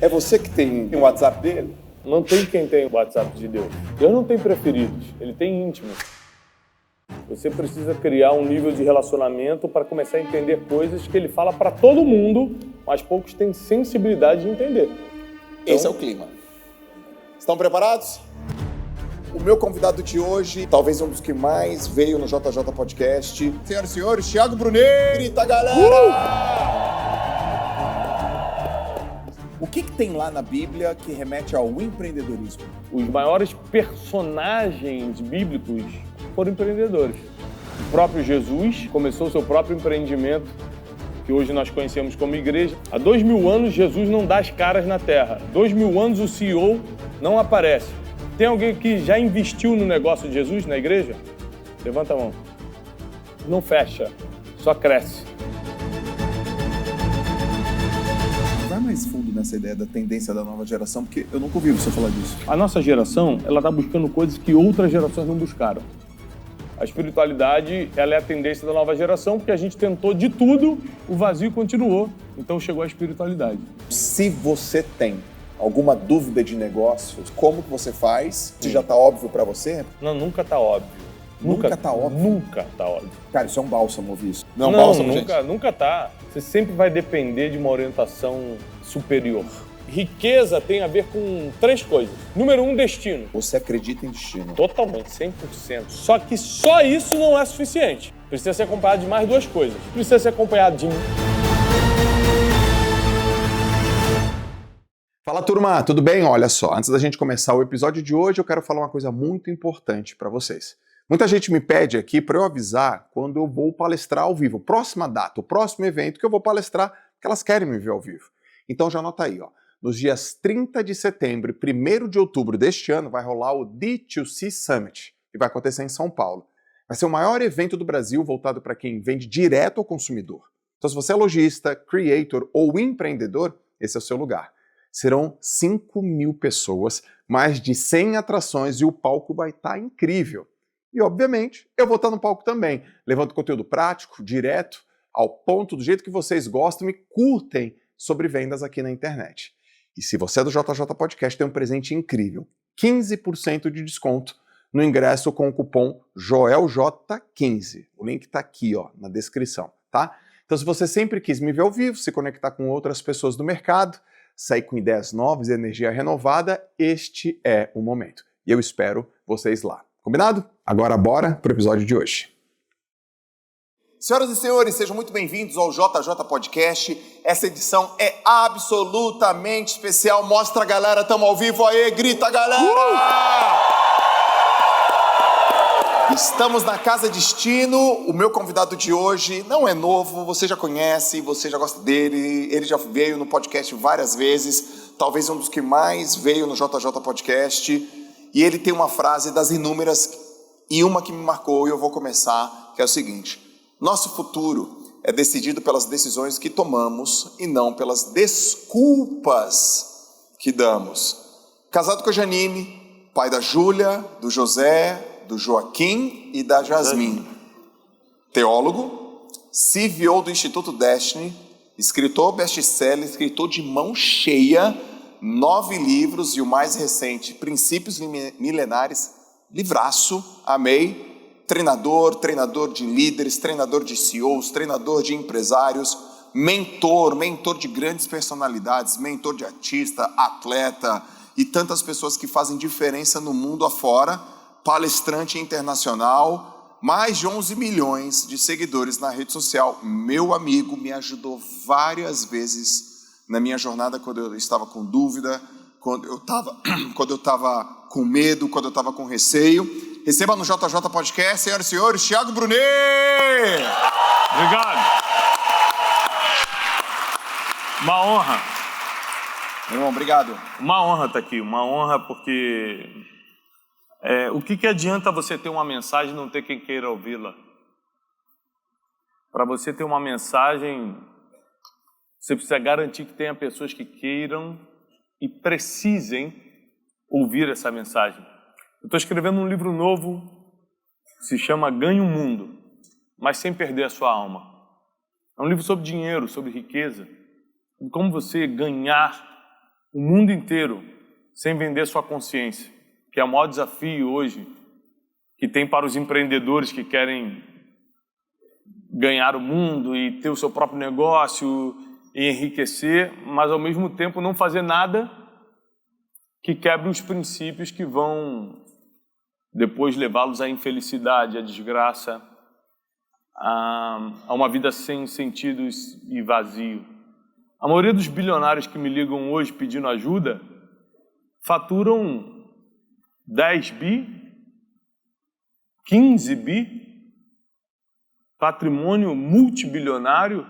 É você que tem o WhatsApp dele? Não tem quem tem o WhatsApp de Deus. Deus não tem preferidos, ele tem íntimos. Você precisa criar um nível de relacionamento para começar a entender coisas que ele fala para todo mundo, mas poucos têm sensibilidade de entender. Então, esse é o clima. Estão preparados? O meu convidado de hoje, talvez um dos que mais veio no JJ Podcast. Senhoras e senhores, Thiago Brunet, grita, galera! O que tem lá na Bíblia que remete ao empreendedorismo? Os maiores personagens bíblicos foram empreendedores. O próprio Jesus começou seu próprio empreendimento, que hoje nós conhecemos como igreja. Há 2000 anos, Jesus não dá as caras na terra. 2000 anos, o CEO não aparece. Tem alguém que já investiu no negócio de Jesus, na igreja? Levanta a mão. Não fecha, só cresce. Vai mais fundo nessa ideia da tendência da nova geração, porque eu nunca ouvi você falar disso. A nossa geração, ela está buscando coisas que outras gerações não buscaram. A espiritualidade, ela é a tendência da nova geração, porque a gente tentou de tudo, o vazio continuou, então chegou a espiritualidade. Se você tem alguma dúvida de negócios, como que você faz? Se já está óbvio para você? Não, nunca está óbvio. Nunca está óbvio? Nunca está óbvio. Cara, isso é um bálsamo ouvir isso. Não, bálsamo, nunca tá. Você sempre vai depender de uma orientação superior. Riqueza tem a ver com 3 coisas. Número 1, destino. Você acredita em destino? Totalmente, 100%. Só que só isso não é suficiente. Precisa ser acompanhado de mais 2 coisas. Precisa ser acompanhado de... Fala, turma, tudo bem? Olha só, antes da gente começar o episódio de hoje, eu quero falar uma coisa muito importante para vocês. Muita gente me pede aqui para eu avisar quando eu vou palestrar ao vivo. Próxima data, o próximo evento que eu vou palestrar, que elas querem me ver ao vivo. Então já anota aí, ó. Nos dias 30 de setembro e 1º de outubro deste ano vai rolar o D2C Summit, que vai acontecer em São Paulo. Vai ser o maior evento do Brasil voltado para quem vende direto ao consumidor. Então se você é lojista, creator ou empreendedor, esse é o seu lugar. Serão 5.000 pessoas, mais de 100 atrações e o palco vai estar incrível. E, obviamente, eu vou estar no palco também, levando conteúdo prático, direto, ao ponto, do jeito que vocês gostam e curtem sobre vendas aqui na internet. E se você é do JJ Podcast, tem um presente incrível, 15% de desconto no ingresso com o cupom JOELJ15. O link está aqui, ó, na descrição, tá? Então, se você sempre quis me ver ao vivo, se conectar com outras pessoas do mercado, sair com ideias novas e energia renovada, este é o momento. E eu espero vocês lá. Combinado? Agora bora pro episódio de hoje. Senhoras e senhores, sejam muito bem-vindos ao JJ Podcast. Essa edição é absolutamente especial. Mostra a galera, tamo ao vivo aí, grita galera! Estamos na Casa Destino. O meu convidado de hoje não é novo, você já conhece, você já gosta dele. Ele já veio no podcast várias vezes, talvez um dos que mais veio no JJ Podcast. E ele tem uma frase das inúmeras e uma que me marcou e eu vou começar, que é o seguinte: nosso futuro é decidido pelas decisões que tomamos e não pelas desculpas que damos. Casado com a Janine, pai da Júlia, do José, do Joaquim e da Jasmine. Teólogo, CVO do Instituto Destiny, escritor best-seller, escritor de mão cheia, 9 livros e o mais recente, Princípios Milenares, livraço, amei, treinador de líderes, treinador de CEOs, treinador de empresários, mentor de grandes personalidades, mentor de artista, atleta e tantas pessoas que fazem diferença no mundo afora, palestrante internacional, mais de 11 milhões de seguidores na rede social. Meu amigo me ajudou várias vezes na minha jornada, quando eu estava com dúvida, quando eu estava com medo, quando eu estava com receio. Receba no JJ Podcast, senhoras e senhores, Thiago Brunet! Obrigado. Uma honra. Meu irmão, obrigado. Uma honra estar aqui, uma honra porque... o que adianta você ter uma mensagem e não ter quem queira ouvi-la? Para você ter uma mensagem... Você precisa garantir que tenha pessoas que queiram e precisem ouvir essa mensagem. Eu estou escrevendo um livro novo, que se chama Ganhe o Mundo, mas sem perder a sua alma. É um livro sobre dinheiro, sobre riqueza, como você ganhar o mundo inteiro sem vender sua consciência, que é o maior desafio hoje que tem para os empreendedores que querem ganhar o mundo e ter o seu próprio negócio e enriquecer, mas ao mesmo tempo não fazer nada que quebre os princípios que vão depois levá-los à infelicidade, à desgraça, a uma vida sem sentidos e vazio. A maioria dos bilionários que me ligam hoje pedindo ajuda faturam 10 bi, 15 bi, patrimônio multibilionário,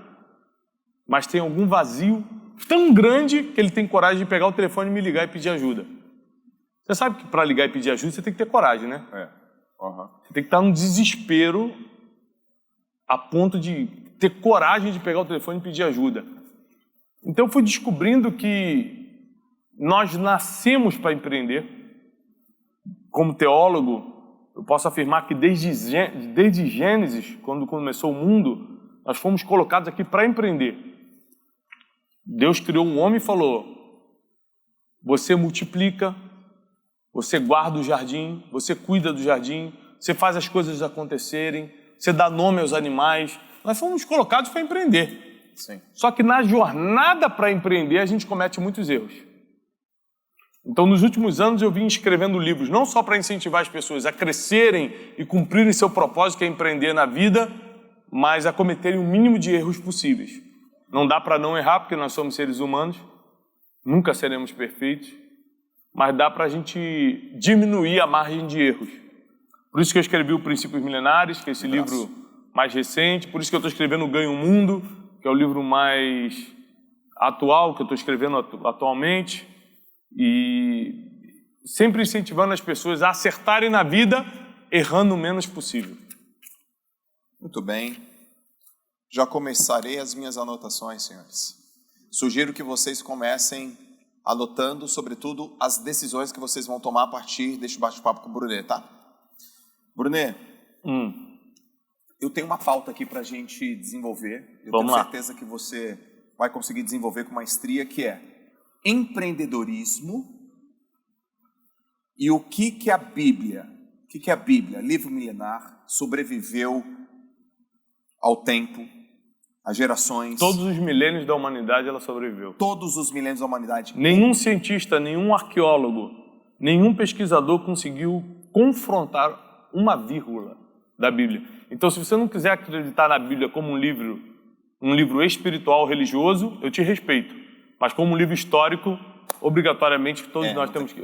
mas tem algum vazio tão grande que ele tem coragem de pegar o telefone e me ligar e pedir ajuda. Você sabe que para ligar e pedir ajuda você tem que ter coragem, né? Você tem que estar num desespero a ponto de ter coragem de pegar o telefone e pedir ajuda. Então eu fui descobrindo que nós nascemos para empreender. Como teólogo, eu posso afirmar que desde Gênesis, quando começou o mundo, nós fomos colocados aqui para empreender. Deus criou um homem e falou: você multiplica, você guarda o jardim, você cuida do jardim, você faz as coisas acontecerem, você dá nome aos animais. Nós fomos colocados para empreender. Sim. Só que na jornada para empreender a gente comete muitos erros. Então, nos últimos anos eu vim escrevendo livros, não só para incentivar as pessoas a crescerem e cumprirem seu propósito, que é empreender na vida, mas a cometerem o mínimo de erros possíveis. Não dá para não errar, porque nós somos seres humanos, nunca seremos perfeitos, mas dá para a gente diminuir a margem de erros. Por isso que eu escrevi o Princípios Milenares, que é esse livro mais recente, por isso que eu estou escrevendo o Ganho o Mundo, que é o livro mais atual, que eu estou escrevendo atualmente, e sempre incentivando as pessoas a acertarem na vida, errando o menos possível. Muito bem. Já começarei as minhas anotações, senhores. Sugiro que vocês comecem anotando, sobretudo, as decisões que vocês vão tomar a partir deste bate-papo com o Brunet, tá? Brunet, eu tenho uma pauta aqui para a gente desenvolver. Eu tenho certeza que você vai conseguir desenvolver com maestria, que é empreendedorismo e o que a Bíblia, livro milenar, sobreviveu ao tempo, às gerações. Todos os milênios da humanidade ela sobreviveu. Todos os milênios da humanidade. Nenhum cientista, nenhum arqueólogo, nenhum pesquisador conseguiu confrontar uma vírgula da Bíblia. Então, se você não quiser acreditar na Bíblia como um livro espiritual, religioso, eu te respeito. Mas como um livro histórico, obrigatoriamente todos nós temos que...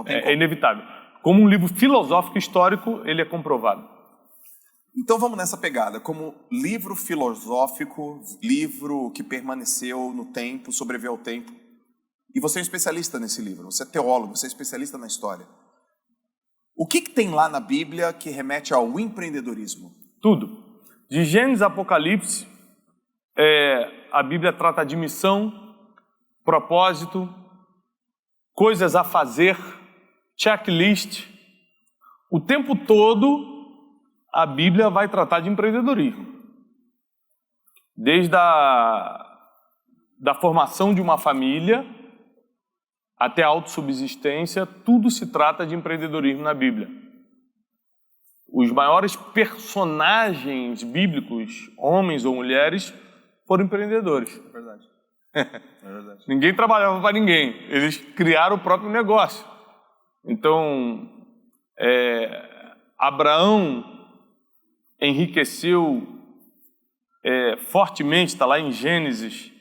É inevitável. Como um livro filosófico histórico, ele é comprovado. Então vamos nessa pegada. Como livro filosófico, livro que permaneceu no tempo, sobreviveu ao tempo. E você é um especialista nesse livro, você é teólogo, você é especialista na história. O que tem lá na Bíblia que remete ao empreendedorismo? Tudo. De Gênesis a Apocalipse, a Bíblia trata de missão, propósito, coisas a fazer, checklist. O tempo todo a Bíblia vai tratar de empreendedorismo. Desde da formação de uma família até a autossubsistência, tudo se trata de empreendedorismo na Bíblia. Os maiores personagens bíblicos, homens ou mulheres, foram empreendedores. É verdade. Ninguém trabalhava para ninguém, eles criaram o próprio negócio. Então, Abraão enriqueceu fortemente, está lá em Gênesis,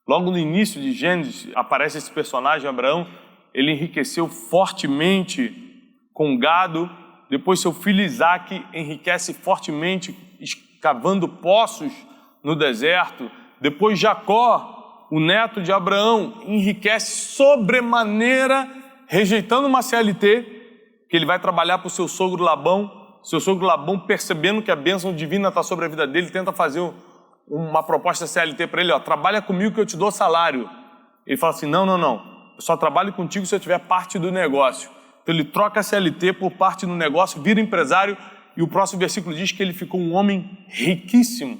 logo no início de Gênesis aparece esse personagem Abraão, ele enriqueceu fortemente com gado. Depois seu filho Isaac enriquece fortemente escavando poços no deserto. Depois Jacó, o neto de Abraão, enriquece sobremaneira, rejeitando uma CLT, que ele vai trabalhar para o seu sogro Labão. Seu sogro Labão, percebendo que a bênção divina está sobre a vida dele, tenta fazer uma proposta CLT para ele, trabalha comigo que eu te dou salário. Ele fala assim, não, eu só trabalho contigo se eu tiver parte do negócio. Então ele troca a CLT por parte do negócio, vira empresário, e o próximo versículo diz que ele ficou um homem riquíssimo.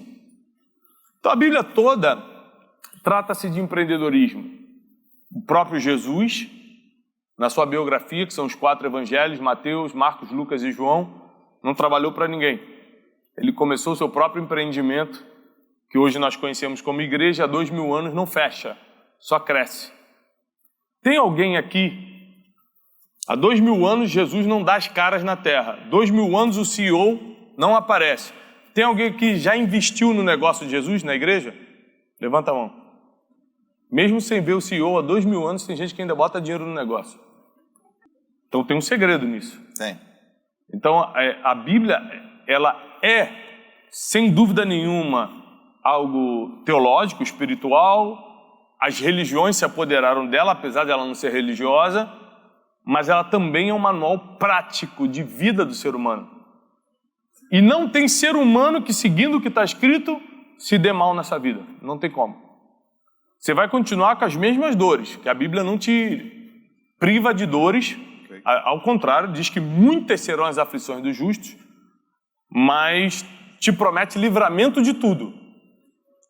Então a Bíblia toda trata-se de empreendedorismo. O próprio Jesus, na sua biografia, que são os 4 evangelhos, Mateus, Marcos, Lucas e João, não trabalhou para ninguém. Ele começou o seu próprio empreendimento, que hoje nós conhecemos como igreja, há 2000 anos, não fecha, só cresce. Tem alguém aqui, há 2000 anos Jesus não dá as caras na terra, 2000 anos o CEO não aparece. Tem alguém que já investiu no negócio de Jesus, na igreja? Levanta a mão. Mesmo sem ver o CEO há 2000 anos, tem gente que ainda bota dinheiro no negócio. Então tem um segredo nisso. Tem. Então a Bíblia, ela é, sem dúvida nenhuma, algo teológico, espiritual. As religiões se apoderaram dela, apesar de ela não ser religiosa, mas ela também é um manual prático de vida do ser humano. E não tem ser humano que, seguindo o que está escrito, se dê mal nessa vida. Não tem como. Você vai continuar com as mesmas dores, que a Bíblia não te priva de dores. Ao contrário, diz que muitas serão as aflições dos justos, mas te promete livramento de tudo.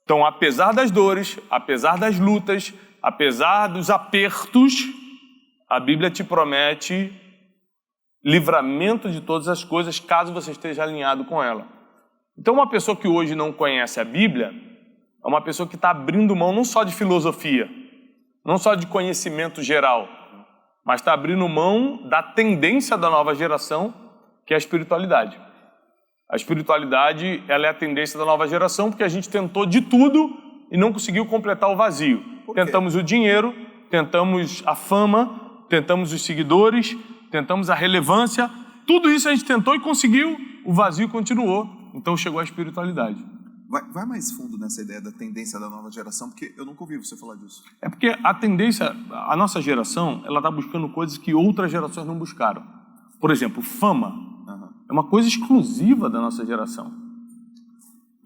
Então, apesar das dores, apesar das lutas, apesar dos apertos, a Bíblia te promete livramento de todas as coisas, caso você esteja alinhado com ela. Então, uma pessoa que hoje não conhece a Bíblia é uma pessoa que está abrindo mão não só de filosofia, não só de conhecimento geral, mas está abrindo mão da tendência da nova geração, que é a espiritualidade. A espiritualidade, ela é a tendência da nova geração, porque a gente tentou de tudo e não conseguiu completar o vazio. Tentamos o dinheiro, tentamos a fama, tentamos os seguidores, tentamos a relevância, tudo isso a gente tentou e conseguiu, o vazio continuou. Então chegou a espiritualidade. Vai mais fundo nessa ideia da tendência da nova geração, porque eu nunca ouvi você falar disso. É porque a tendência, a nossa geração, ela está buscando coisas que outras gerações não buscaram. Por exemplo, fama. É uma coisa exclusiva da nossa geração.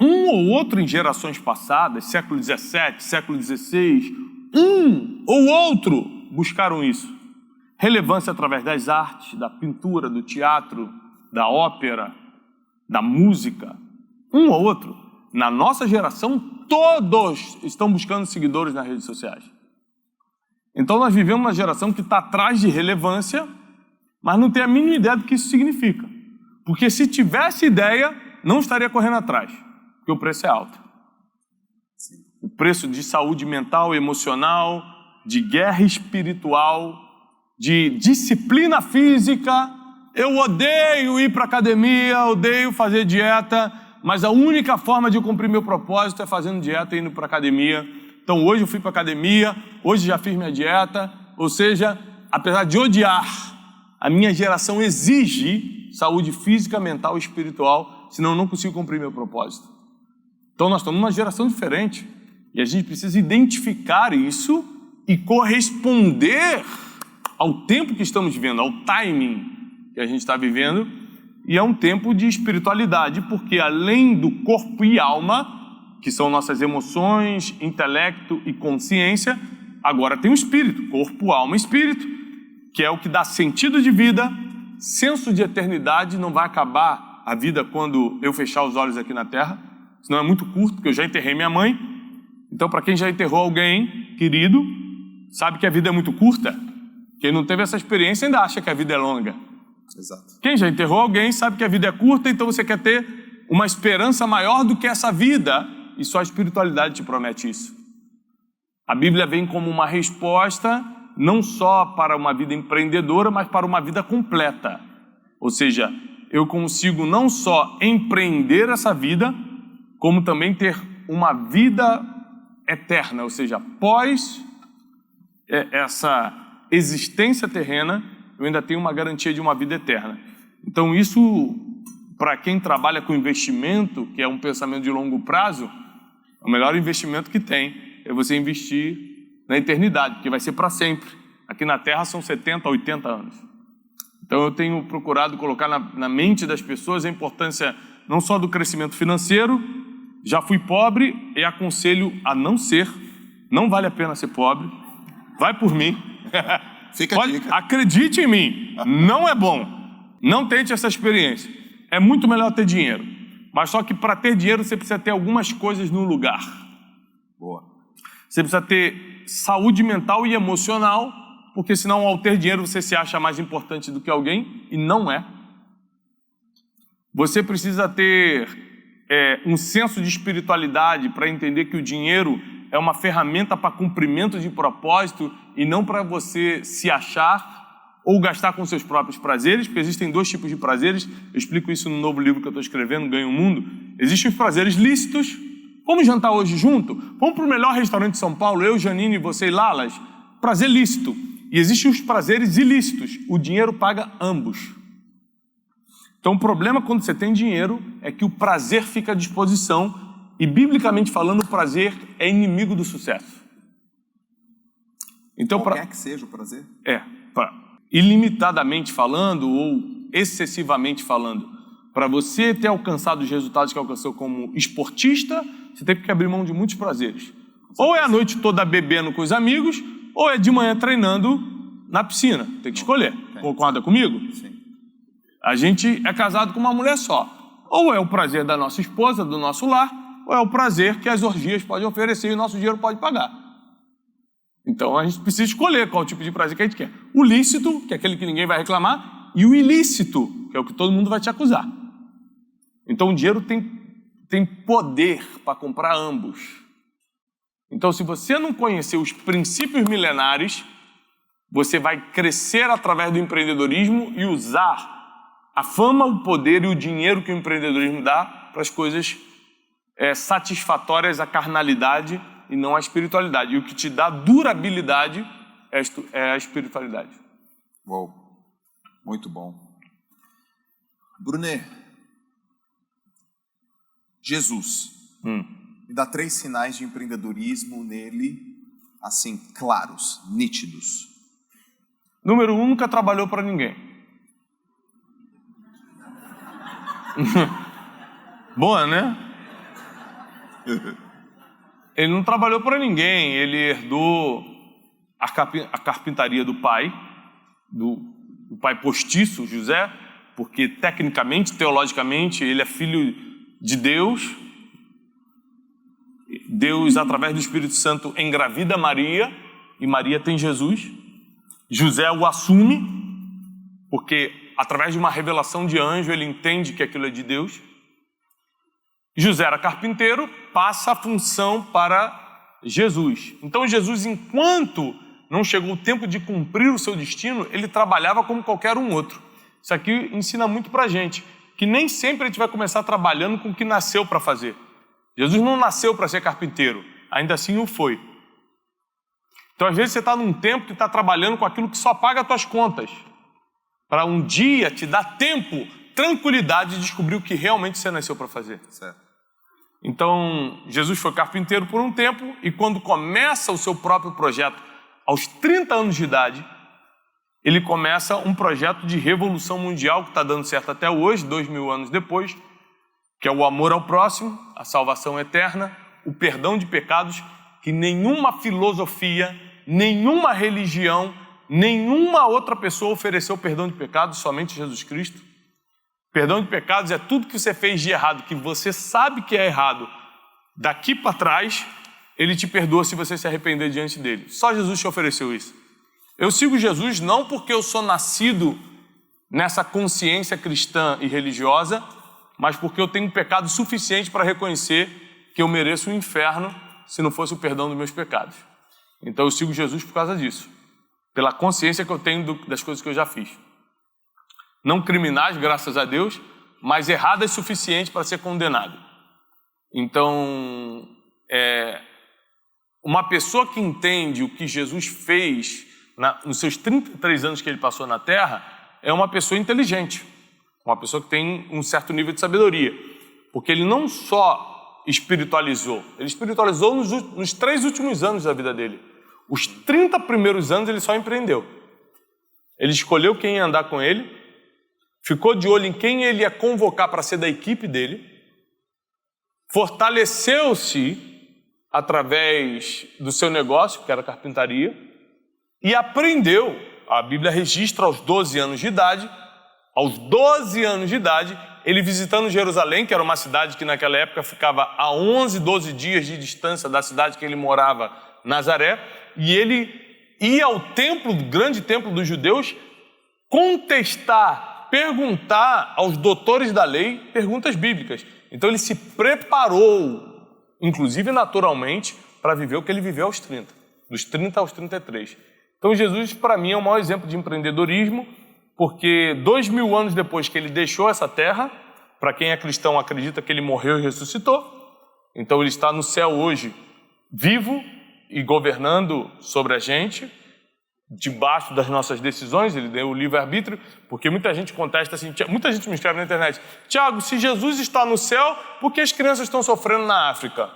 Um ou outro em gerações passadas, século XVII, século XVI, um ou outro buscaram isso. Relevância através das artes, da pintura, do teatro, da ópera, da música. Um ou outro. Na nossa geração, todos estão buscando seguidores nas redes sociais. Então nós vivemos uma geração que está atrás de relevância, mas não tem a mínima ideia do que isso significa. Porque se tivesse ideia, não estaria correndo atrás, porque o preço é alto. O preço de saúde mental, emocional, de guerra espiritual, de disciplina física. Eu odeio ir para a academia, odeio fazer dieta, mas a única forma de cumprir meu propósito é fazendo dieta e indo para a academia. Então hoje eu fui para a academia, hoje já fiz minha dieta, ou seja, apesar de odiar, a minha geração exige saúde física, mental e espiritual, senão eu não consigo cumprir meu propósito. Então nós estamos numa geração diferente e a gente precisa identificar isso e corresponder ao tempo que estamos vivendo, ao timing que a gente está vivendo, e é um tempo de espiritualidade, porque além do corpo e alma, que são nossas emoções, intelecto e consciência, agora tem o espírito, corpo, alma e espírito, que é o que dá sentido de vida, senso de eternidade. Não vai acabar a vida quando eu fechar os olhos aqui na terra, senão é muito curto, porque eu já enterrei minha mãe. Então, para quem já enterrou alguém querido, sabe que a vida é muito curta. Quem não teve essa experiência ainda acha que a vida é longa. Exato. Quem já enterrou alguém sabe que a vida é curta, então você quer ter uma esperança maior do que essa vida, e só a espiritualidade te promete isso. A Bíblia vem como uma resposta não só para uma vida empreendedora, mas para uma vida completa. Ou seja, eu consigo não só empreender essa vida, como também ter uma vida eterna, ou seja, após essa existência terrena, eu ainda tenho uma garantia de uma vida eterna. Então isso, para quem trabalha com investimento, que é um pensamento de longo prazo, o melhor investimento que tem é você investir na eternidade, porque vai ser para sempre. Aqui na Terra são 70, 80 anos. Então eu tenho procurado colocar na mente das pessoas a importância não só do crescimento financeiro. Já fui pobre e aconselho a não ser. Não vale a pena ser pobre. Vai por mim. Fica a dica. Acredite em mim. Não é bom. Não tente essa experiência. É muito melhor ter dinheiro. Mas só que para ter dinheiro você precisa ter algumas coisas no lugar. Boa. Você precisa ter saúde mental e emocional, porque senão ao ter dinheiro você se acha mais importante do que alguém, e não é. Você precisa ter um senso de espiritualidade para entender que o dinheiro é uma ferramenta para cumprimento de propósito e não para você se achar ou gastar com seus próprios prazeres, porque existem 2 tipos de prazeres. Eu explico isso no novo livro que eu estou escrevendo, Ganho o Mundo. Existem os prazeres lícitos. Vamos jantar hoje junto? Vamos para o melhor restaurante de São Paulo, eu, Janine, você e Lalas? Prazer lícito. E existem os prazeres ilícitos. O dinheiro paga ambos. Então o problema quando você tem dinheiro é que o prazer fica à disposição e, biblicamente falando, o prazer é inimigo do sucesso. Então, Qualquer que seja o prazer? Ilimitadamente falando ou excessivamente falando, para você ter alcançado os resultados que alcançou como esportista, você tem que abrir mão de muitos prazeres. Ou é a noite toda bebendo com os amigos, ou é de manhã treinando na piscina. Tem que escolher. Concorda comigo? Sim. A gente é casado com uma mulher só. Ou é o prazer da nossa esposa, do nosso lar, ou é o prazer que as orgias podem oferecer e o nosso dinheiro pode pagar. Então a gente precisa escolher qual tipo de prazer que a gente quer. O lícito, que é aquele que ninguém vai reclamar, e o ilícito, que é o que todo mundo vai te acusar. Então o dinheiro tem poder para comprar ambos. Então se você não conhecer os princípios milenares, você vai crescer através do empreendedorismo e usar a fama, o poder e o dinheiro que o empreendedorismo dá para as coisas satisfatórias à carnalidade e não à espiritualidade. E o que te dá durabilidade é a espiritualidade. Uou, muito bom. Brunet, Jesus, me dá 3 sinais de empreendedorismo nele, assim, claros, nítidos. Número 1, nunca trabalhou para ninguém. Boa, né? Ele não trabalhou para ninguém, ele herdou a carpintaria do pai, do pai postiço, José, porque tecnicamente, teologicamente, ele é filho de Deus. Deus, através do Espírito Santo, engravida Maria, e Maria tem Jesus. José o assume, porque através de uma revelação de anjo, ele entende que aquilo é de Deus. José era carpinteiro, passa a função para Jesus. Então Jesus, enquanto não chegou o tempo de cumprir o seu destino, ele trabalhava como qualquer um outro. Isso aqui ensina muito para a gente, que nem sempre a gente vai começar trabalhando com o que nasceu para fazer. Jesus não nasceu para ser carpinteiro, ainda assim o foi. Então às vezes você está num tempo que está trabalhando com aquilo que só paga as tuas contas, para um dia te dar tempo, tranquilidade de descobrir o que realmente você nasceu para fazer. Certo. Então, Jesus foi carpinteiro por um tempo e quando começa o seu próprio projeto, aos 30 anos de idade, ele começa um projeto de revolução mundial que está dando certo até hoje, 2000 anos depois, que é o amor ao próximo, a salvação eterna, o perdão de pecados, que nenhuma filosofia, nenhuma religião, nenhuma outra pessoa ofereceu perdão de pecados, somente Jesus Cristo. Perdão de pecados é tudo que você fez de errado, que você sabe que é errado. Daqui para trás, ele te perdoa se você se arrepender diante dele. Só Jesus te ofereceu isso. Eu sigo Jesus não porque eu sou nascido nessa consciência cristã e religiosa, mas porque eu tenho pecado suficiente para reconhecer que eu mereço o inferno se não fosse o perdão dos meus pecados. Então eu sigo Jesus por causa disso. Pela consciência que eu tenho das coisas que eu já fiz. Não criminais, graças a Deus, mas erradas o suficiente para ser condenado. Então, uma pessoa que entende o que Jesus fez nos seus 33 anos que ele passou na Terra, é uma pessoa inteligente, uma pessoa que tem um certo nível de sabedoria, porque ele não só espiritualizou, ele espiritualizou nos 3 últimos anos da vida dele. Os 30 primeiros anos ele só empreendeu. Ele escolheu quem ia andar com ele, ficou de olho em quem ele ia convocar para ser da equipe dele, fortaleceu-se através do seu negócio, que era a carpintaria, e aprendeu. A Bíblia registra aos 12 anos de idade, ele visitando Jerusalém, que era uma cidade que naquela época ficava a 11, 12 dias de distância da cidade que ele morava, Nazaré. e ele ia ao templo, grande templo dos judeus, contestar, perguntar aos doutores da lei perguntas bíblicas. Então ele se preparou, inclusive naturalmente, para viver o que ele viveu aos 30, dos 30 aos 33. Então Jesus, para mim, é o maior exemplo de empreendedorismo, porque 2000 anos depois que ele deixou essa terra, para quem é cristão acredita que ele morreu e ressuscitou, então ele está no céu hoje, vivo e governando sobre a gente, debaixo das nossas decisões. Ele deu o livre-arbítrio, porque muita gente contesta assim, muita gente me escreve na internet: Tiago, se Jesus está no céu, por que as crianças estão sofrendo na África?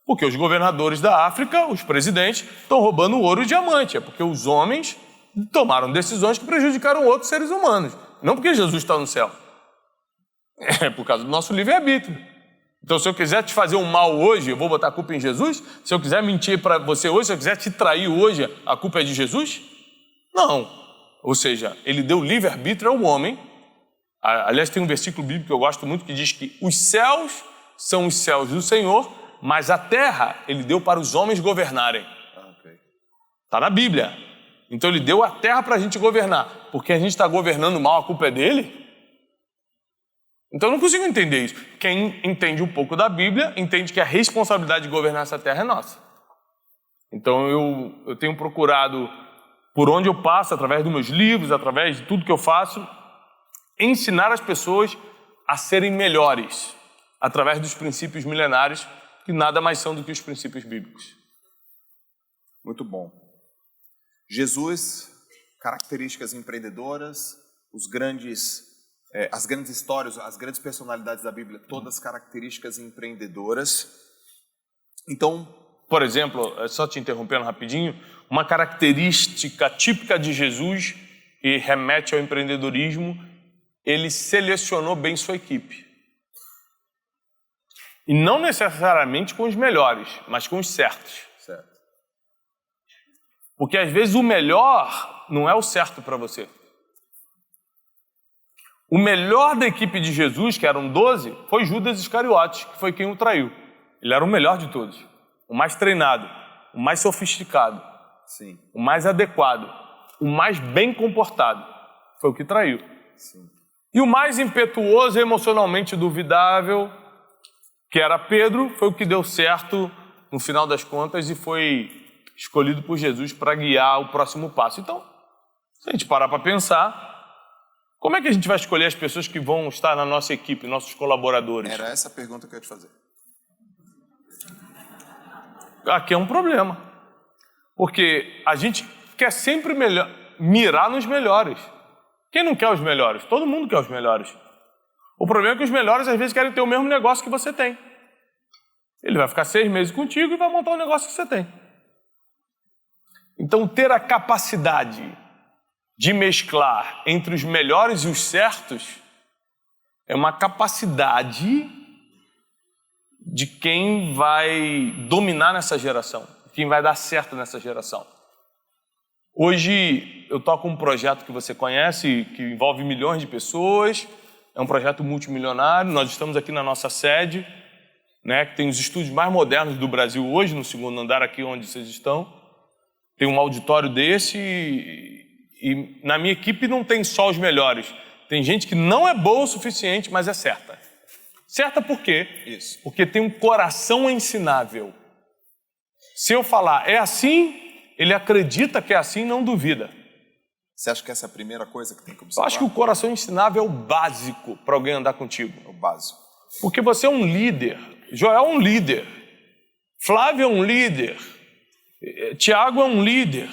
Porque os governadores da África, os presidentes, estão roubando ouro e diamante. É porque os homens tomaram decisões que prejudicaram outros seres humanos, não porque Jesus está no céu. É por causa do nosso livre-arbítrio. Então, se eu quiser te fazer um mal hoje, eu vou botar a culpa em Jesus? Se eu quiser mentir para você hoje, se eu quiser te trair hoje, a culpa é de Jesus? Não. Ou seja, ele deu livre-arbítrio ao homem. Aliás, tem um versículo bíblico que eu gosto muito que diz que os céus são os céus do Senhor, mas a terra ele deu para os homens governarem. Está na Bíblia. Então ele deu a terra para a gente governar. Porque a gente está governando mal, a culpa é dele? Então eu não consigo entender isso. Quem entende um pouco da Bíblia, entende que a responsabilidade de governar essa terra é nossa. Então eu tenho procurado, por onde eu passo, através dos meus livros, através de tudo que eu faço, ensinar as pessoas a serem melhores, através dos princípios milenários, que nada mais são do que os princípios bíblicos. Muito bom. Jesus, características empreendedoras, as grandes histórias, as grandes personalidades da Bíblia, todas características empreendedoras. Então, por exemplo, só te interrompendo rapidinho, uma característica típica de Jesus e remete ao empreendedorismo, ele selecionou bem sua equipe. E não necessariamente com os melhores, mas com os certos. Certo. Porque às vezes o melhor não é o certo para você. O melhor da equipe de Jesus, que eram 12, foi Judas Iscariotes, que foi quem o traiu. Ele era o melhor de todos, o mais treinado, o mais sofisticado, sim, o mais adequado, o mais bem comportado. Foi o que traiu. Sim. E o mais impetuoso e emocionalmente duvidável, que era Pedro, foi o que deu certo no final das contas e foi escolhido por Jesus para guiar o próximo passo. Então, se a gente parar para pensar, como é que a gente vai escolher as pessoas que vão estar na nossa equipe, nossos colaboradores? Era essa a pergunta que eu ia te fazer. Aqui é um problema. Porque a gente quer sempre mirar nos melhores. Quem não quer os melhores? Todo mundo quer os melhores. O problema é que os melhores às vezes querem ter o mesmo negócio que você tem. Ele vai ficar 6 meses contigo e vai montar o negócio que você tem. Então, ter a capacidade de mesclar entre os melhores e os certos é uma capacidade de quem vai dominar nessa geração, quem vai dar certo nessa geração. Hoje eu toco um projeto que você conhece, que envolve milhões de pessoas, é um projeto multimilionário. Nós estamos aqui na nossa sede, né, que tem os estúdios mais modernos do Brasil hoje, no 2º andar aqui onde vocês estão. Tem um auditório desse e na minha equipe não tem só os melhores. Tem gente que não é boa o suficiente, mas é certa. Certa por quê? Isso. Porque tem um coração ensinável. Se eu falar é assim, ele acredita que é assim e não duvida. Você acha que essa é a primeira coisa que tem que observar? Eu acho que o coração ensinável é o básico para alguém andar contigo. É o básico. Porque você é um líder. Joel é um líder. Flávio é um líder. Tiago é um líder.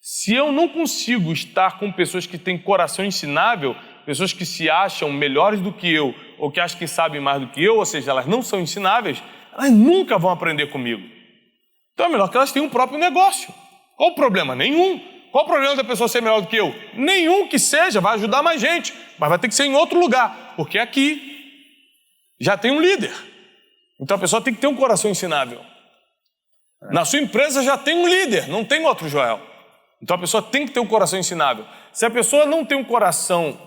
Se eu não consigo estar com pessoas que têm coração ensinável, pessoas que se acham melhores do que eu, ou que acham que sabem mais do que eu, ou seja, elas não são ensináveis, elas nunca vão aprender comigo. Então é melhor que elas tenham um próprio negócio. Qual o problema? Nenhum. Qual o problema da pessoa ser melhor do que eu? Nenhum que seja, vai ajudar mais gente, mas vai ter que ser em outro lugar, porque aqui já tem um líder. Então a pessoa tem que ter um coração ensinável. Na sua empresa já tem um líder, não tem outro Joel. Então a pessoa tem que ter um coração ensinável. Se a pessoa não tem um coração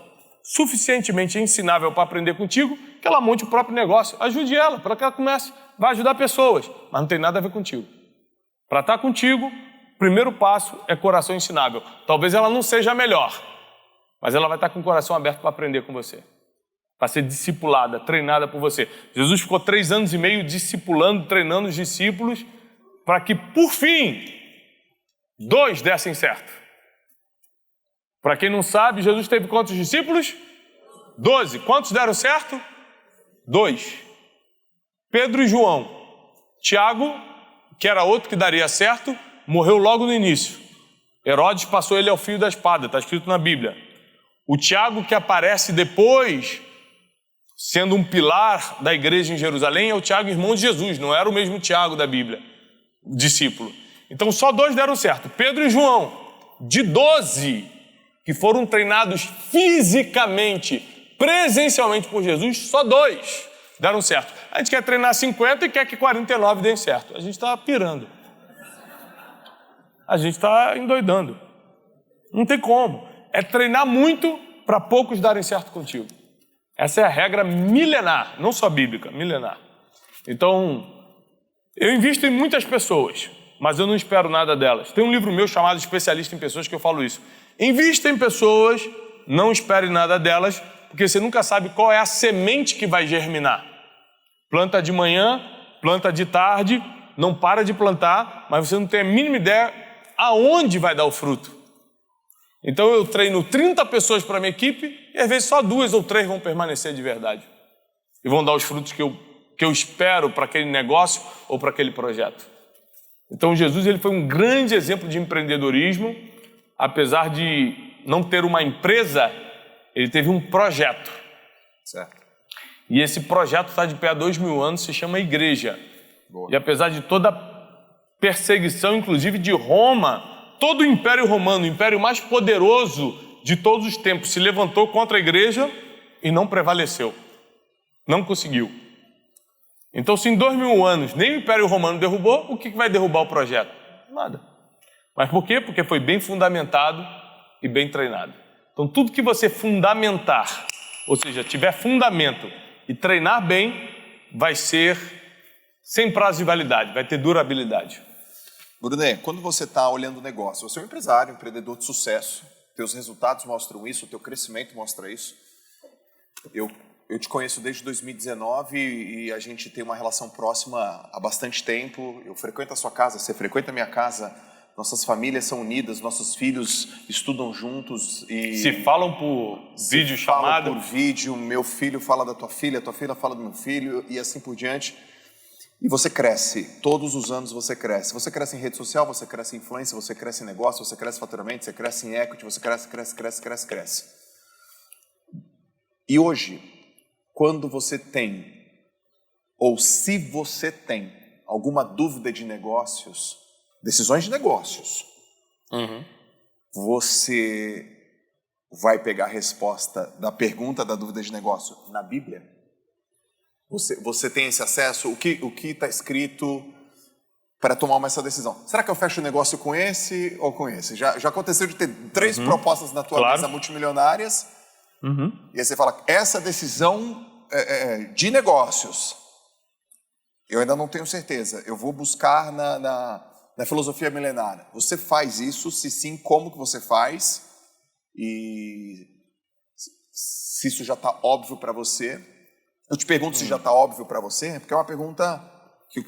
suficientemente ensinável para aprender contigo, que ela monte o próprio negócio. Ajude ela, para que ela comece. Vai ajudar pessoas, mas não tem nada a ver contigo. Para estar contigo, primeiro passo é coração ensinável. Talvez ela não seja a melhor, mas ela vai estar com o coração aberto para aprender com você, para ser discipulada, treinada por você. Jesus ficou 3 anos e meio discipulando, treinando os discípulos, para que, por fim, 2 dessem certo. Para quem não sabe, Jesus teve quantos discípulos? 12. Quantos deram certo? 2. Pedro e João. Tiago, que era outro que daria certo, morreu logo no início. Herodes passou ele ao fio da espada, está escrito na Bíblia. O Tiago, que aparece depois, sendo um pilar da igreja em Jerusalém, é o Tiago, irmão de Jesus, não era o mesmo Tiago da Bíblia, discípulo. Então só 2 deram certo, Pedro e João. De 12 que foram treinados fisicamente, presencialmente por Jesus, só 2 deram certo. A gente quer treinar 50 e quer que 49 deem certo. A gente está pirando. A gente está endoidando. Não tem como. É treinar muito para poucos darem certo contigo. Essa é a regra milenar, não só bíblica, milenar. Então, eu invisto em muitas pessoas, mas eu não espero nada delas. Tem um livro meu chamado Especialista em Pessoas que eu falo isso. Invista em pessoas, não espere nada delas, porque você nunca sabe qual é a semente que vai germinar. Planta de manhã, planta de tarde, não para de plantar, mas você não tem a mínima ideia aonde vai dar o fruto. Então eu treino 30 pessoas para a minha equipe e às vezes só 2 ou 3 vão permanecer de verdade. E vão dar os frutos que eu espero para aquele negócio ou para aquele projeto. Então Jesus ele foi um grande exemplo de empreendedorismo. Apesar de não ter uma empresa, ele teve um projeto. Certo. E esse projeto está de pé há 2000 anos, se chama Igreja. Boa. E apesar de toda perseguição, inclusive de Roma, todo o Império Romano, o império mais poderoso de todos os tempos, se levantou contra a igreja e não prevaleceu. Não conseguiu. Então, se em 2000 anos nem o Império Romano derrubou, o que vai derrubar o projeto? Nada. Mas por quê? Porque foi bem fundamentado e bem treinado. Então, tudo que você fundamentar, ou seja, tiver fundamento e treinar bem, vai ser sem prazo de validade, vai ter durabilidade. Brunet, quando você está olhando o negócio, você é um empresário, um empreendedor de sucesso, teus resultados mostram isso, o teu crescimento mostra isso. Eu te conheço desde 2019 e a gente tem uma relação próxima há bastante tempo. Eu frequento a sua casa, você frequenta a minha casa, nossas famílias são unidas, nossos filhos estudam juntos e... Se falam por vídeo chamada. Falam por vídeo, meu filho fala da tua filha fala do meu filho e assim por diante. E você cresce, todos os anos você cresce. Você cresce em rede social, você cresce em influência, você cresce em negócio, você cresce em faturamento, você cresce em equity, você cresce. E hoje, quando você tem, ou se você tem, alguma dúvida de negócios, decisões de negócios, você vai pegar a resposta da pergunta da dúvida de negócio na Bíblia? Você tem esse acesso? O que está escrito para tomar essa decisão? Será que eu fecho o negócio com esse ou com esse? Já aconteceu de ter 3 propostas na tua mesa multimilionárias e aí você fala, essa decisão de negócios, eu ainda não tenho certeza. Eu vou buscar na filosofia milenar. Você faz isso? Se sim, como que você faz? E se isso já está óbvio para você? Eu te pergunto se já está óbvio para você, porque é uma pergunta que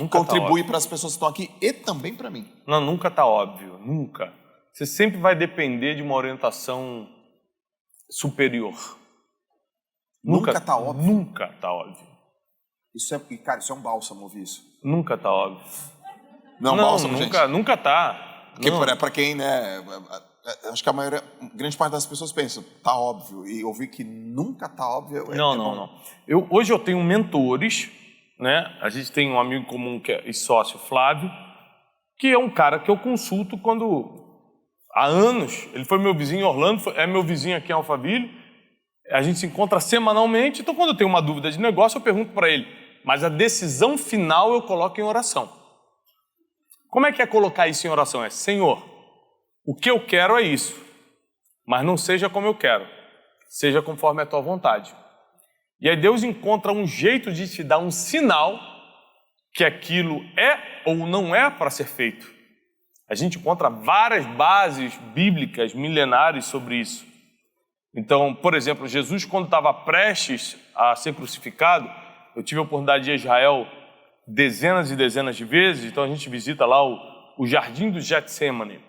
contribui para as pessoas que estão aqui e também para mim. Não, nunca está óbvio, nunca. Você sempre vai depender de uma orientação superior. Nunca está óbvio? Nunca está óbvio. Cara, isso é um bálsamo ouvir isso. Nunca está óbvio. Não, bálsamo, nunca, gente. Nunca está. Porque para quem, né... Acho que grande parte das pessoas pensa, tá óbvio, e ouvir que nunca tá óbvio Não. Hoje eu tenho mentores, né? A gente tem um amigo comum e sócio, Flávio, que é um cara que eu consulto há anos, ele foi meu vizinho em Orlando, é meu vizinho aqui em Alphaville, a gente se encontra semanalmente, então quando eu tenho uma dúvida de negócio eu pergunto para ele, mas a decisão final eu coloco em oração. Como é que é colocar isso em oração? Senhor, o que eu quero é isso, mas não seja como eu quero, seja conforme a tua vontade. E aí Deus encontra um jeito de te dar um sinal que aquilo é ou não é para ser feito. A gente encontra várias bases bíblicas milenares sobre isso. Então, por exemplo, Jesus, quando estava prestes a ser crucificado, eu tive a oportunidade de ir a Israel dezenas e dezenas de vezes, então a gente visita lá o Jardim do Getsemane,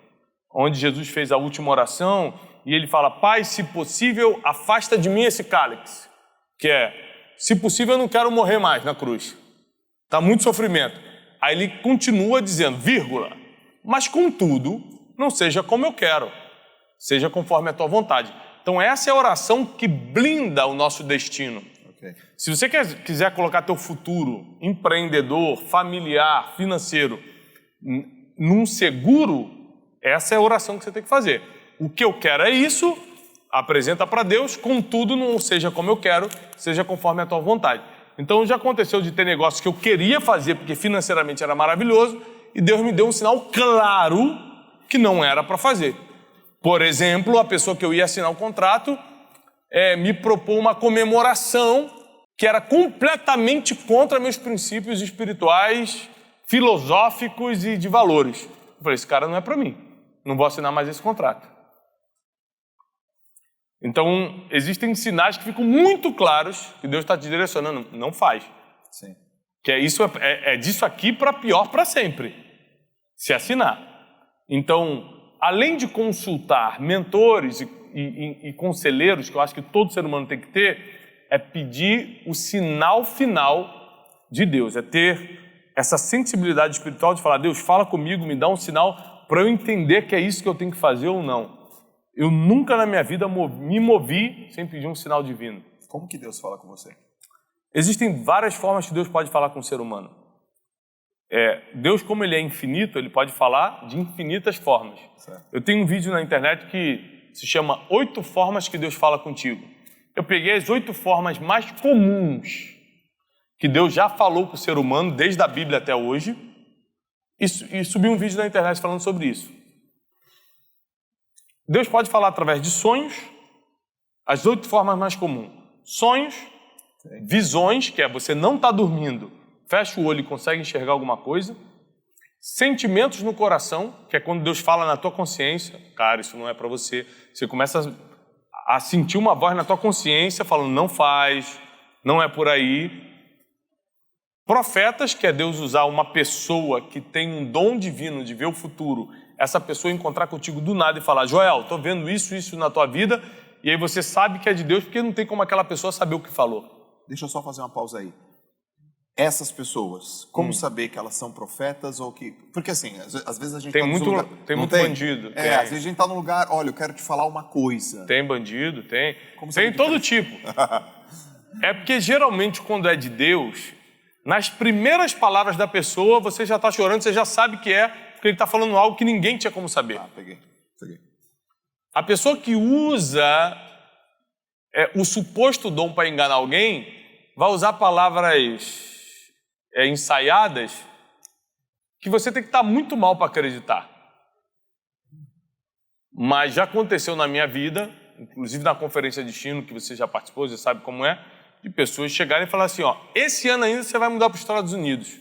onde Jesus fez a última oração, e ele fala: Pai, se possível, afasta de mim esse cálice, que é, se possível, eu não quero morrer mais na cruz. Está muito sofrimento. Aí ele continua dizendo, vírgula, mas contudo, não seja como eu quero, seja conforme a tua vontade. Então essa é a oração que blinda o nosso destino. Okay. Se você quiser colocar teu futuro empreendedor, familiar, financeiro num seguro, essa é a oração que você tem que fazer. O que eu quero é isso, apresenta para Deus, contudo não seja como eu quero, seja conforme a tua vontade. Então já aconteceu de ter negócios que eu queria fazer porque financeiramente era maravilhoso e Deus me deu um sinal claro que não era para fazer. Por exemplo, a pessoa que eu ia assinar o contrato me propôs uma comemoração que era completamente contra meus princípios espirituais, filosóficos e de valores. Eu falei, esse cara não é para mim, não vou assinar mais esse contrato. Então, existem sinais que ficam muito claros que Deus está te direcionando, não faz. Sim. Que é disso aqui para pior para sempre, se assinar. Então, além de consultar mentores e conselheiros, que eu acho que todo ser humano tem que ter, é pedir o sinal final de Deus, é ter essa sensibilidade espiritual de falar, Deus, fala comigo, me dá um sinal para eu entender que é isso que eu tenho que fazer ou não. Eu nunca na minha vida me movi sem pedir um sinal divino. Como que Deus fala com você? Existem várias formas que Deus pode falar com o ser humano. Deus, como Ele é infinito, Ele pode falar de infinitas formas. Certo. Eu tenho um vídeo na internet que se chama 8 formas que Deus fala contigo. Eu peguei as 8 formas mais comuns que Deus já falou com o ser humano, desde a Bíblia até hoje, e subi um vídeo na internet falando sobre isso. Deus pode falar através de sonhos, as 8 formas mais comuns. Sonhos, visões, que é você não está dormindo, fecha o olho e consegue enxergar alguma coisa. Sentimentos no coração, que é quando Deus fala na tua consciência, cara, isso não é para você. Você começa a sentir uma voz na tua consciência falando, não faz, não é por aí. Profetas, que é Deus usar uma pessoa que tem um dom divino de ver o futuro, essa pessoa encontrar contigo do nada e falar, Joel, estou vendo isso na tua vida, e aí você sabe que é de Deus, porque não tem como aquela pessoa saber o que falou. Deixa eu só fazer uma pausa aí. Essas pessoas, como saber que elas são profetas ou que... Porque assim, às vezes a gente tem tá muito, lugar... tem muito bandido. Às vezes a gente está num lugar, olha, eu quero te falar uma coisa. Tem bandido, tem. Tem todo tipo. É porque geralmente quando é de Deus, nas primeiras palavras da pessoa, você já está chorando, você já sabe que é, porque ele está falando algo que ninguém tinha como saber. Peguei. A pessoa que usa o suposto dom para enganar alguém, vai usar palavras ensaiadas que você tem que estar muito mal para acreditar. Mas já aconteceu na minha vida, inclusive na conferência de destino, que você já participou, você sabe como é, de pessoas chegarem e falar assim, ó, esse ano ainda você vai mudar para os Estados Unidos.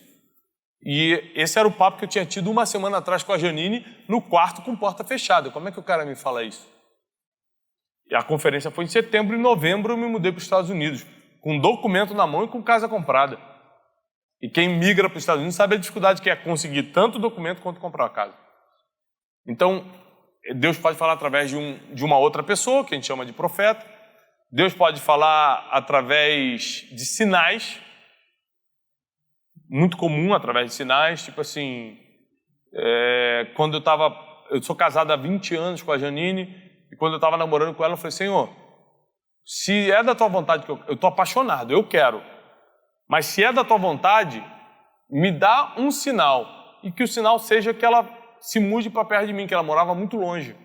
E esse era o papo que eu tinha tido uma semana atrás com a Janine, no quarto com porta fechada. Como é que o cara me fala isso? E a conferência foi em setembro e novembro eu me mudei para os Estados Unidos, com documento na mão e com casa comprada. E quem migra para os Estados Unidos sabe a dificuldade que é conseguir tanto documento quanto comprar a casa. Então, Deus pode falar através de uma outra pessoa, que a gente chama de profeta. Deus pode falar através de sinais, muito comum através de sinais, tipo assim, quando eu sou casado há 20 anos com a Janine, e quando eu estava namorando com ela, eu falei, Senhor, se é da tua vontade, que eu estou apaixonado, eu quero, mas se é da tua vontade, me dá um sinal, e que o sinal seja que ela se mude para perto de mim, que ela morava muito longe.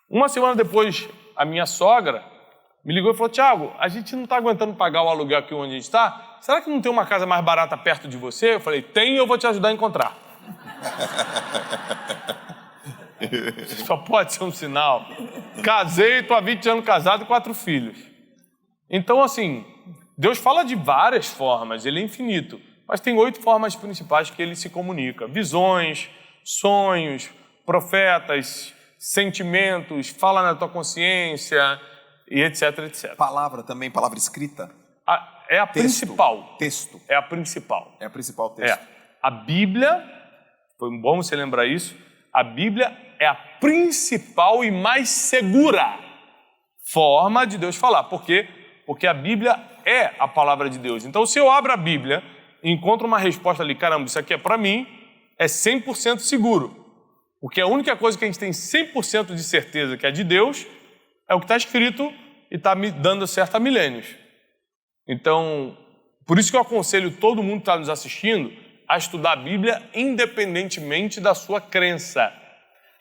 Uma semana depois, a minha sogra me ligou e falou, Tiago, a gente não está aguentando pagar o aluguel aqui onde a gente está, será que não tem uma casa mais barata perto de você? Eu falei, tem, eu vou te ajudar a encontrar. Só pode ser um sinal. Casei, estou há 20 anos casado e 4 filhos. Então, assim, Deus fala de várias formas, Ele é infinito, mas tem 8 formas principais que Ele se comunica. Visões, sonhos, profetas, sentimentos, fala na tua consciência e etc, etc. Palavra também, palavra escrita? É a Texto. principal. Texto. É a principal. É a principal texto. A Bíblia, foi bom você lembrar isso, a Bíblia é a principal e mais segura forma de Deus falar. Por quê? Porque a Bíblia é a palavra de Deus. Então, se eu abro a Bíblia e encontro uma resposta ali, caramba, isso aqui é para mim, é 100% seguro. Porque a única coisa que a gente tem 100% de certeza que é de Deus é o que está escrito e está me dando certo há milênios. Então, por isso que eu aconselho todo mundo que está nos assistindo a estudar a Bíblia independentemente da sua crença.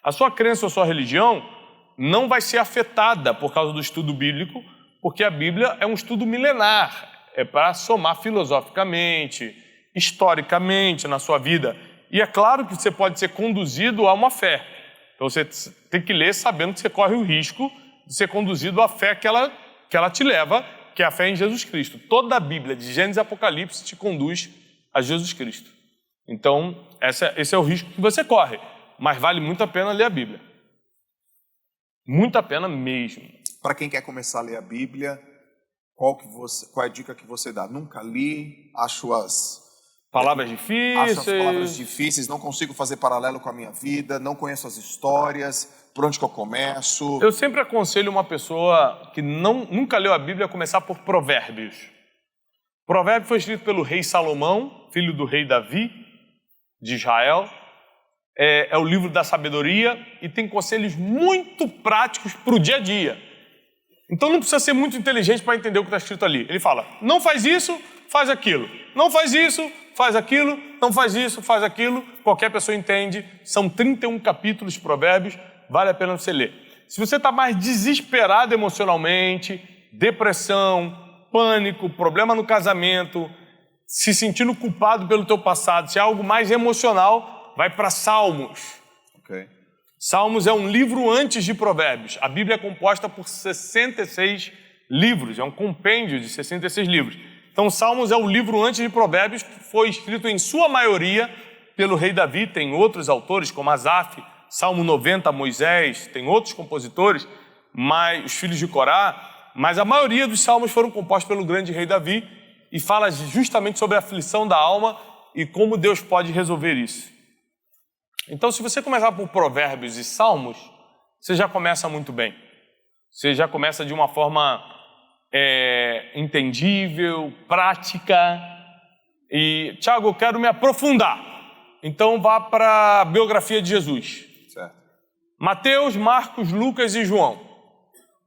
A sua crença ou a sua religião não vai ser afetada por causa do estudo bíblico, porque a Bíblia é um estudo milenar, é para somar filosoficamente, historicamente na sua vida. E é claro que você pode ser conduzido a uma fé. Então você tem que ler sabendo que você corre o risco de ser conduzido à fé que ela te leva, que é a fé em Jesus Cristo. Toda a Bíblia, de Gênesis e Apocalipse, te conduz a Jesus Cristo. Então, esse é o risco que você corre. Mas vale muito a pena ler a Bíblia. Muito a pena mesmo. Para quem quer começar a ler a Bíblia, qual é a dica que você dá? Nunca li, acho as palavras difíceis, não consigo fazer paralelo com a minha vida, não conheço as histórias, por onde que eu começo? Eu sempre aconselho uma pessoa que nunca leu a Bíblia a começar por Provérbios. Provérbios foi escrito pelo rei Salomão, filho do rei Davi, de Israel. É o livro da sabedoria e tem conselhos muito práticos para o dia a dia. Então não precisa ser muito inteligente para entender o que está escrito ali. Ele fala, não faz isso, faz aquilo. Não faz isso, faz aquilo. Não faz isso, faz aquilo. Qualquer pessoa entende. São 31 capítulos de Provérbios. Vale a pena você ler. Se você está mais desesperado emocionalmente, depressão, pânico, problema no casamento, se sentindo culpado pelo teu passado, se é algo mais emocional, vai para Salmos. Okay. Salmos é um livro antes de Provérbios. A Bíblia é composta por 66 livros, é um compêndio de 66 livros. Então, Salmos é o livro antes de Provérbios, foi escrito em sua maioria pelo rei Davi. Tem outros autores, como Asaf, Salmo 90, Moisés, tem outros compositores, os filhos de Corá, mas a maioria dos salmos foram compostos pelo grande rei Davi e fala justamente sobre a aflição da alma e como Deus pode resolver isso. Então, se você começar por Provérbios e Salmos, você já começa muito bem. Você já começa de uma forma entendível, prática. E, Tiago, eu quero me aprofundar. Então, vá para a biografia de Jesus. Certo. Mateus, Marcos, Lucas e João.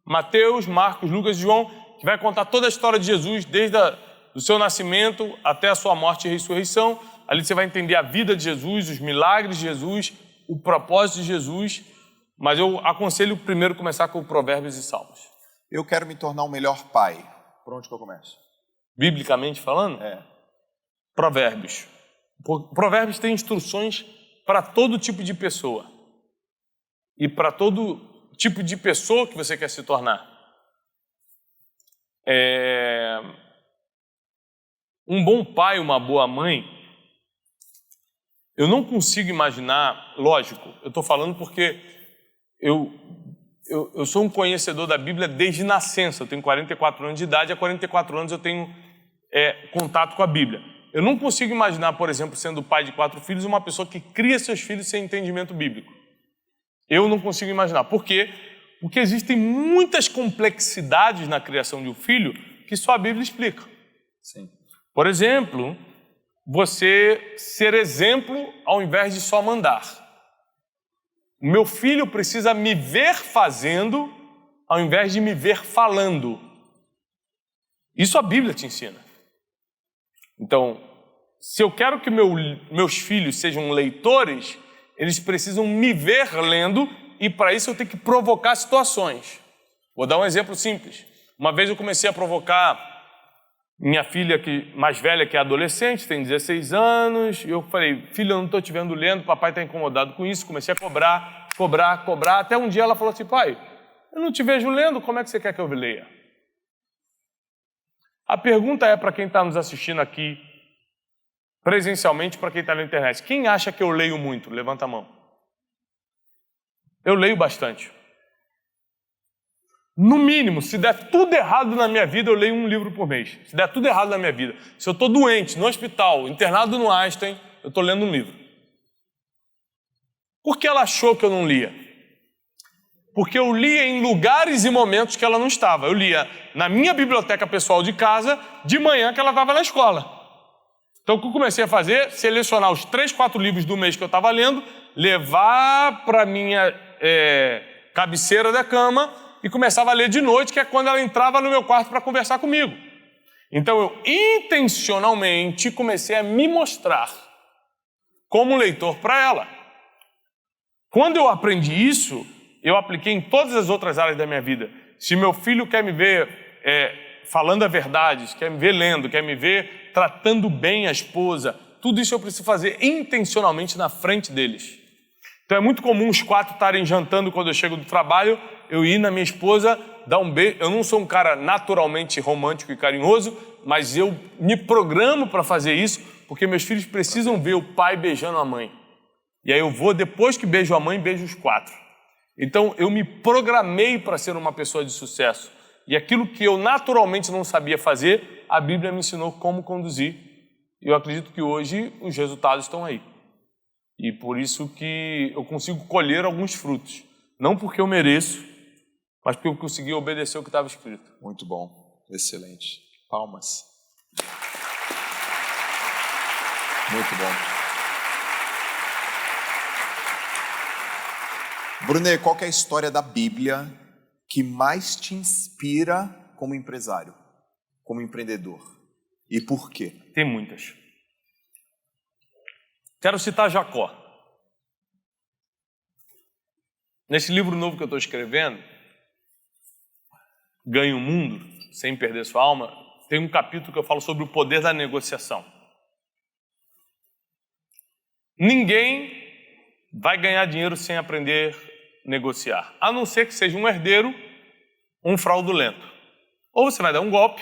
Mateus, Marcos, Lucas e João, que vai contar toda a história de Jesus, desde o seu nascimento até a sua morte e ressurreição. Ali você vai entender a vida de Jesus, os milagres de Jesus, o propósito de Jesus. Mas eu aconselho primeiro começar com Provérbios e Salmos. Eu quero me tornar um melhor pai. Por onde que eu começo? Biblicamente falando? Provérbios. Provérbios tem instruções para todo tipo de pessoa. E para todo tipo de pessoa que você quer se tornar. Um bom pai, uma boa mãe, eu não consigo imaginar, lógico, eu estou falando porque eu sou um conhecedor da Bíblia desde nascença, eu tenho 44 anos de idade, há 44 anos eu tenho contato com a Bíblia. Eu não consigo imaginar, por exemplo, sendo pai de 4 filhos, uma pessoa que cria seus filhos sem entendimento bíblico. Eu não consigo imaginar. Por quê? Porque existem muitas complexidades na criação de um filho que só a Bíblia explica. Sim. Por exemplo, você ser exemplo ao invés de só mandar. O meu filho precisa me ver fazendo ao invés de me ver falando. Isso a Bíblia te ensina. Então, se eu quero que meus filhos sejam leitores, eles precisam me ver lendo e para isso eu tenho que provocar situações. Vou dar um exemplo simples. Uma vez eu comecei a provocar minha filha mais velha, que é adolescente, tem 16 anos, e eu falei, filha, eu não estou te vendo lendo, papai está incomodado com isso. Comecei a cobrar, até um dia ela falou assim, pai, eu não te vejo lendo, como é que você quer que eu leia? A pergunta é para quem está nos assistindo aqui, presencialmente, para quem está na internet, quem acha que eu leio muito? Levanta a mão. Eu leio bastante. No mínimo, se der tudo errado na minha vida, eu leio um livro por mês. Se der tudo errado na minha vida. Se eu estou doente, no hospital, internado no Einstein, eu estou lendo um livro. Por que ela achou que eu não lia? Porque eu lia em lugares e momentos que ela não estava. Eu lia na minha biblioteca pessoal de casa, de manhã que ela estava na escola. Então, o que eu comecei a fazer? Selecionar os 3, 4 livros do mês que eu estava lendo, levar para a minha cabeceira da cama e começava a ler de noite, que é quando ela entrava no meu quarto para conversar comigo. Então, eu intencionalmente comecei a me mostrar como leitor para ela. Quando eu aprendi isso, eu apliquei em todas as outras áreas da minha vida. Se meu filho quer me ver falando a verdade, quer me ver lendo, quer me ver tratando bem a esposa, tudo isso eu preciso fazer intencionalmente na frente deles. Então é muito comum os 4 estarem jantando quando eu chego do trabalho, eu ir na minha esposa, dar um beijo. Eu não sou um cara naturalmente romântico e carinhoso, mas eu me programo para fazer isso, porque meus filhos precisam ver o pai beijando a mãe. E aí eu vou, depois que beijo a mãe, beijo os 4. Então eu me programei para ser uma pessoa de sucesso. E aquilo que eu naturalmente não sabia fazer, a Bíblia me ensinou como conduzir. E eu acredito que hoje os resultados estão aí. E por isso que eu consigo colher alguns frutos. Não porque eu mereço, mas porque eu consegui obedecer o que estava escrito. Muito bom. Excelente. Palmas. Muito bom. Brunet, qual que é a história da Bíblia que mais te inspira como empresário, como empreendedor? E por quê? Tem muitas. Quero citar Jacó. Nesse livro novo que eu estou escrevendo, Ganhe o Mundo, Sem Perder Sua Alma, tem um capítulo que eu falo sobre o poder da negociação. Ninguém vai ganhar dinheiro sem aprender a negociar, a não ser que seja um herdeiro, um fraudulento. Ou você vai dar um golpe,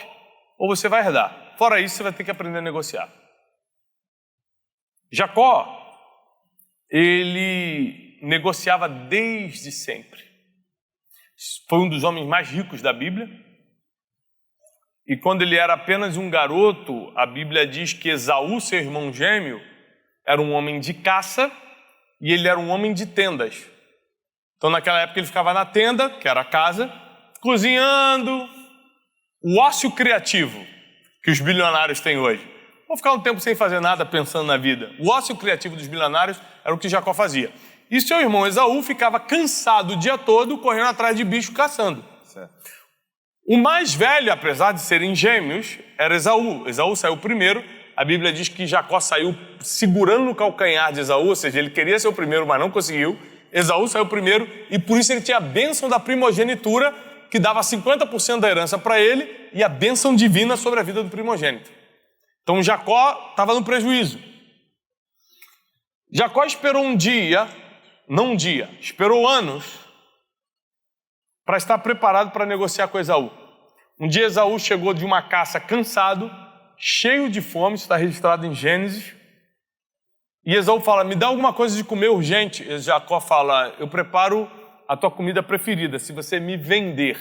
ou você vai herdar. Fora isso, você vai ter que aprender a negociar. Jacó, ele negociava desde sempre. Foi um dos homens mais ricos da Bíblia. E quando ele era apenas um garoto, a Bíblia diz que Esaú, seu irmão gêmeo, era um homem de caça e ele era um homem de tendas. Então naquela época ele ficava na tenda, que era a casa, cozinhando. O ócio criativo que os bilionários têm hoje. Vou ficar um tempo sem fazer nada pensando na vida. O ócio criativo dos bilionários era o que Jacó fazia. E seu irmão Esaú ficava cansado o dia todo correndo atrás de bicho caçando. Certo. O mais velho, apesar de serem gêmeos, era Esaú. Esaú saiu primeiro. A Bíblia diz que Jacó saiu segurando no calcanhar de Esaú, ou seja, ele queria ser o primeiro, mas não conseguiu. Esaú saiu primeiro e por isso ele tinha a bênção da primogenitura, que dava 50% da herança para ele e a bênção divina sobre a vida do primogênito. Então Jacó estava no prejuízo. Jacó esperou um dia, não um dia, esperou anos para estar preparado para negociar com Esaú. Um dia Esaú chegou de uma caça cansado, cheio de fome, isso está registrado em Gênesis. E Esaú fala, me dá alguma coisa de comer urgente. E Jacó fala, eu preparo a tua comida preferida, se você me vender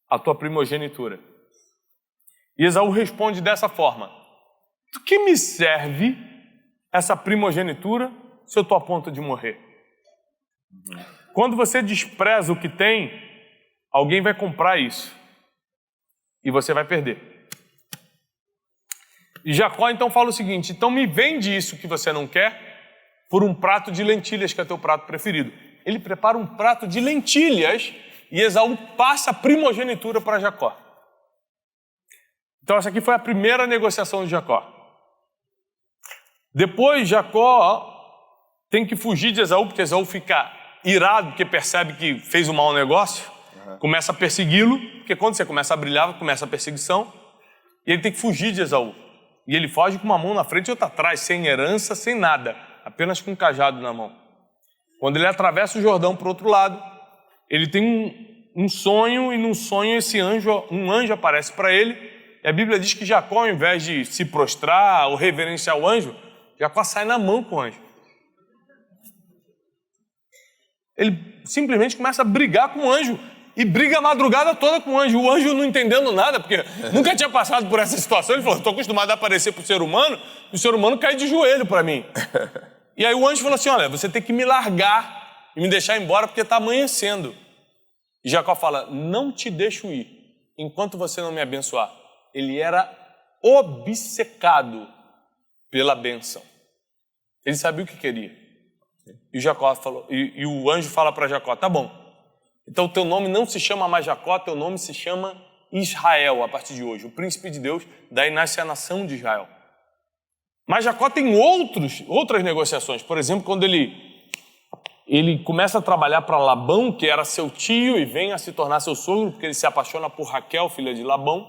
a tua primogenitura. E Esaú responde dessa forma, do que me serve essa primogenitura se eu estou a ponto de morrer? Quando você despreza o que tem, alguém vai comprar isso e você vai perder. E Jacó então fala o seguinte, então me vende isso que você não quer por um prato de lentilhas, que é teu prato preferido. Ele prepara um prato de lentilhas e Esaú passa a primogenitura para Jacó. Então essa aqui foi a primeira negociação de Jacó. Depois Jacó tem que fugir de Esaú, porque Esaú fica irado, porque percebe que fez um mau negócio, começa a persegui-lo, porque quando você começa a brilhar, começa a perseguição, e ele tem que fugir de Esaú. E ele foge com uma mão na frente e outra atrás, sem herança, sem nada, apenas com um cajado na mão. Quando ele atravessa o Jordão para o outro lado, ele tem um sonho, e num sonho um anjo aparece para ele, e a Bíblia diz que Jacó, ao invés de se prostrar ou reverenciar o anjo, Jacó sai na mão com o anjo. Ele simplesmente começa a brigar com o anjo. E briga a madrugada toda com o anjo. O anjo não entendendo nada, porque nunca tinha passado por essa situação. Ele falou, estou acostumado a aparecer para o ser humano, e o ser humano cai de joelho para mim. E aí o anjo falou assim, olha, você tem que me largar e me deixar embora porque está amanhecendo. E Jacó fala, não te deixo ir enquanto você não me abençoar. Ele era obcecado pela bênção. Ele sabia o que queria. E Jacó falou, e o anjo fala para Jacó, tá bom. Então, teu nome não se chama mais Jacó, teu nome se chama Israel, a partir de hoje. O príncipe de Deus, daí nasce a nação de Israel. Mas Jacó tem outras negociações. Por exemplo, quando ele começa a trabalhar para Labão, que era seu tio, e vem a se tornar seu sogro, porque ele se apaixona por Raquel, filha de Labão.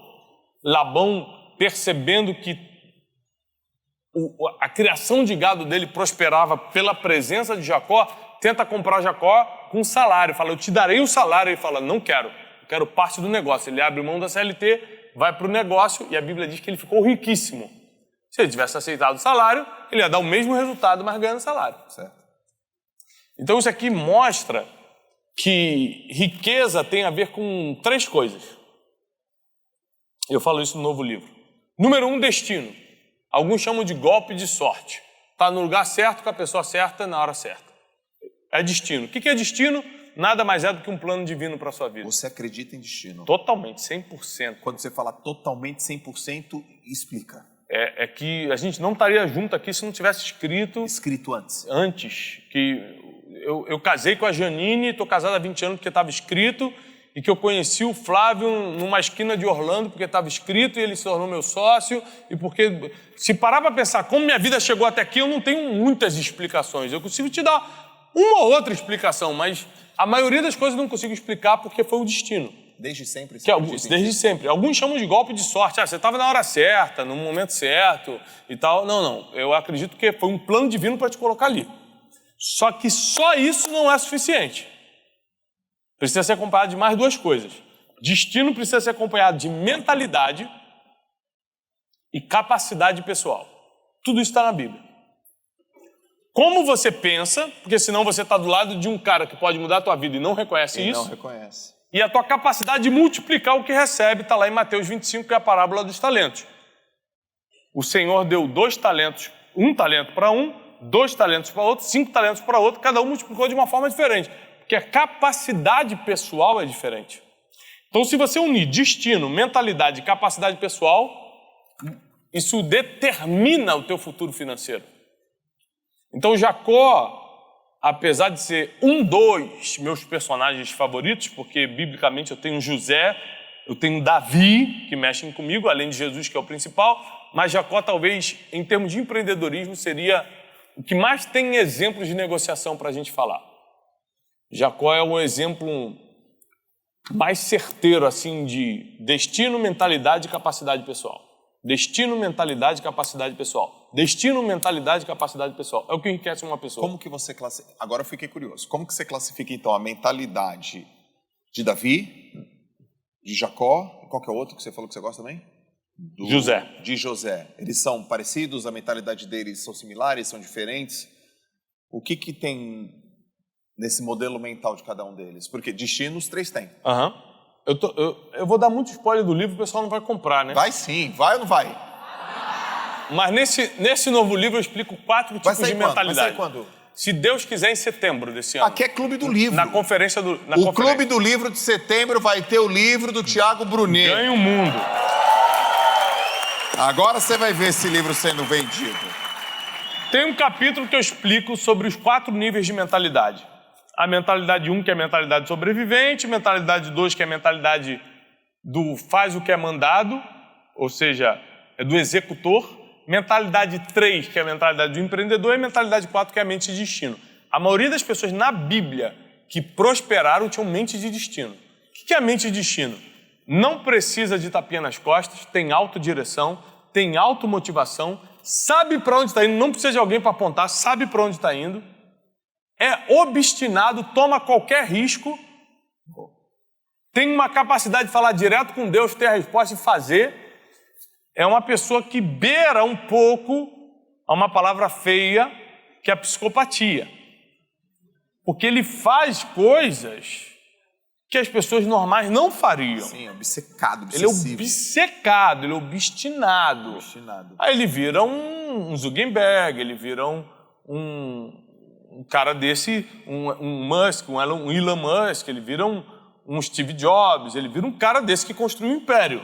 Labão, percebendo que a criação de gado dele prosperava pela presença de Jacó, tenta comprar Jacó com salário. Fala, eu te darei o salário. Ele fala, não quero. Eu quero parte do negócio. Ele abre mão da CLT, vai para o negócio e a Bíblia diz que ele ficou riquíssimo. Se ele tivesse aceitado o salário, ele ia dar o mesmo resultado, mas ganhando salário. Certo. Então isso aqui mostra que riqueza tem a ver com 3 coisas. Eu falo isso no novo livro. Número 1, destino. Alguns chamam de golpe de sorte. Está no lugar certo, com a pessoa certa, na hora certa. É destino. O que é destino? Nada mais é do que um plano divino para a sua vida. Você acredita em destino? Totalmente, 100%. Quando você fala totalmente 100%, explica. É que a gente não estaria junto aqui se não tivesse escrito antes. Antes, que eu casei com a Janine, estou casado há 20 anos porque estava escrito, e que eu conheci o Flávio numa esquina de Orlando porque estava escrito e ele se tornou meu sócio, e porque, se parar para pensar como minha vida chegou até aqui, eu não tenho muitas explicações. Eu consigo te dar uma ou outra explicação, mas a maioria das coisas eu não consigo explicar porque foi o destino. Desde sempre? Desde sempre. Alguns chamam de golpe de sorte. Você estava na hora certa, no momento certo e tal. Não. Eu acredito que foi um plano divino para te colocar ali. Só que só isso não é suficiente. Precisa ser acompanhado de mais 2 coisas. Destino precisa ser acompanhado de mentalidade e capacidade pessoal. Tudo isso está na Bíblia. Como você pensa, porque senão você está do lado de um cara que pode mudar a tua vida e não reconhece isso. Não reconhece. E a tua capacidade de multiplicar o que recebe está lá em Mateus 25, que é a parábola dos talentos. O Senhor deu 2 talentos, 1 talento para um, 2 talentos para outro, 5 talentos para outro, cada um multiplicou de uma forma diferente, porque a capacidade pessoal é diferente. Então, se você unir destino, mentalidade e capacidade pessoal, isso determina o teu futuro financeiro. Então, Jacó, apesar de ser dos meus personagens favoritos, porque biblicamente eu tenho José, eu tenho Davi, que mexem comigo, além de Jesus, que é o principal, mas Jacó talvez, em termos de empreendedorismo, seria o que mais tem exemplos de negociação para a gente falar. Jacó é um exemplo mais certeiro assim de destino, mentalidade e capacidade pessoal. Destino, mentalidade e capacidade pessoal. Destino, mentalidade e capacidade pessoal. É o que enriquece uma pessoa. Como que você classifica? Agora eu fiquei curioso. Como que você classifica, então, a mentalidade de Davi, de Jacó, e qual que é o outro que você falou que você gosta também? José. De José. Eles são parecidos? A mentalidade deles são similares? São diferentes? O que tem nesse modelo mental de cada um deles? Porque destino os 3 têm. Eu vou dar muito spoiler do livro, o pessoal não vai comprar, né? Vai sim. Vai ou não vai? Mas nesse novo livro eu explico 4 tipos de mentalidade. Vai sair quando? Se Deus quiser, em setembro desse ano. Aqui é Clube do Livro. Na conferência do... Clube do Livro de setembro vai ter o livro do Tiago Brunet. Ganha o mundo. Agora você vai ver esse livro sendo vendido. Tem um capítulo que eu explico sobre os 4 níveis de mentalidade. A mentalidade 1, que é a mentalidade sobrevivente, mentalidade 2, que é a mentalidade do faz o que é mandado, ou seja, é do executor, mentalidade 3, que é a mentalidade do empreendedor, e mentalidade 4, que é a mente de destino. A maioria das pessoas na Bíblia que prosperaram tinham mente de destino. O que é a mente de destino? Não precisa de tapinha nas costas, tem autodireção, tem automotivação, sabe para onde está indo, não precisa de alguém para apontar, sabe para onde está indo, é obstinado, toma qualquer risco, tem uma capacidade de falar direto com Deus, ter a resposta e fazer. É uma pessoa que beira um pouco a uma palavra feia, que é a psicopatia. Porque ele faz coisas que as pessoas normais não fariam. Sim, obcecado, Ele é obsessivo. obcecado, ele é obstinado. Obstinado. Aí ele vira um Zuckerberg, ele vira um cara desse, um Musk, um Elon Musk, ele vira um Steve Jobs, ele vira um cara desse que construiu um império.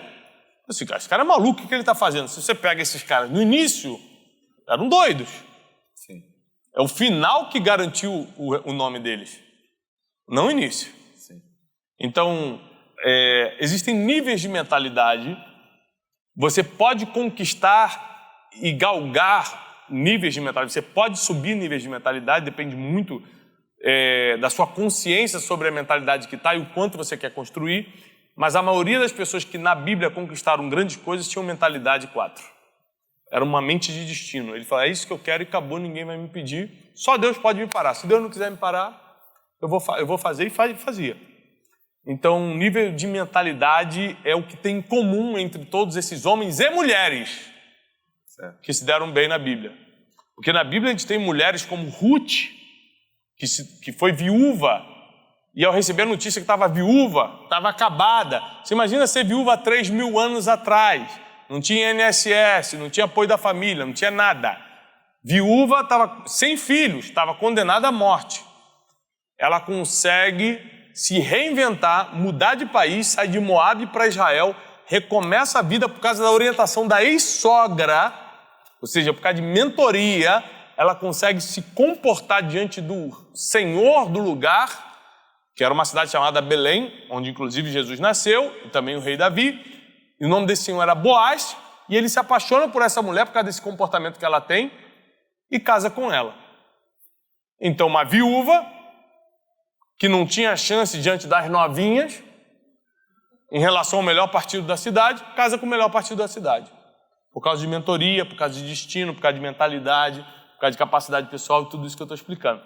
Assim, esse cara é maluco, o que ele está fazendo? Se você pega esses caras no início, eram doidos. Sim. É o final que garantiu o nome deles, não o início. Sim. Então, existem níveis de mentalidade. Você pode conquistar e galgar níveis de mentalidade. Você pode subir níveis de mentalidade, depende muito da sua consciência sobre a mentalidade que está e o quanto você quer construir. Mas a maioria das pessoas que na Bíblia conquistaram grandes coisas tinham mentalidade 4. Era uma mente de destino. Ele fala, é isso que eu quero e acabou, ninguém vai me impedir. Só Deus pode me parar. Se Deus não quiser me parar, eu vou fazer e fazia. Então, o nível de mentalidade é o que tem em comum entre todos esses homens e mulheres que se deram bem na Bíblia. Porque na Bíblia a gente tem mulheres como Ruth, que foi viúva, e ao receber a notícia que estava viúva, estava acabada. Você imagina ser viúva há 3.000 anos atrás. Não tinha INSS, não tinha apoio da família, não tinha nada. Viúva, estava sem filhos, estava condenada à morte. Ela consegue se reinventar, mudar de país, sair de Moabe para Israel, recomeça a vida por causa da orientação da ex-sogra, ou seja, por causa de mentoria, ela consegue se comportar diante do Senhor do lugar, que era uma cidade chamada Belém, onde inclusive Jesus nasceu, e também o rei Davi, e o nome desse senhor era Boaz, e ele se apaixona por essa mulher por causa desse comportamento que ela tem, e casa com ela. Então, uma viúva, que não tinha chance diante das novinhas, em relação ao melhor partido da cidade, casa com o melhor partido da cidade. Por causa de mentoria, por causa de destino, por causa de mentalidade, por causa de capacidade pessoal e tudo isso que eu estou explicando.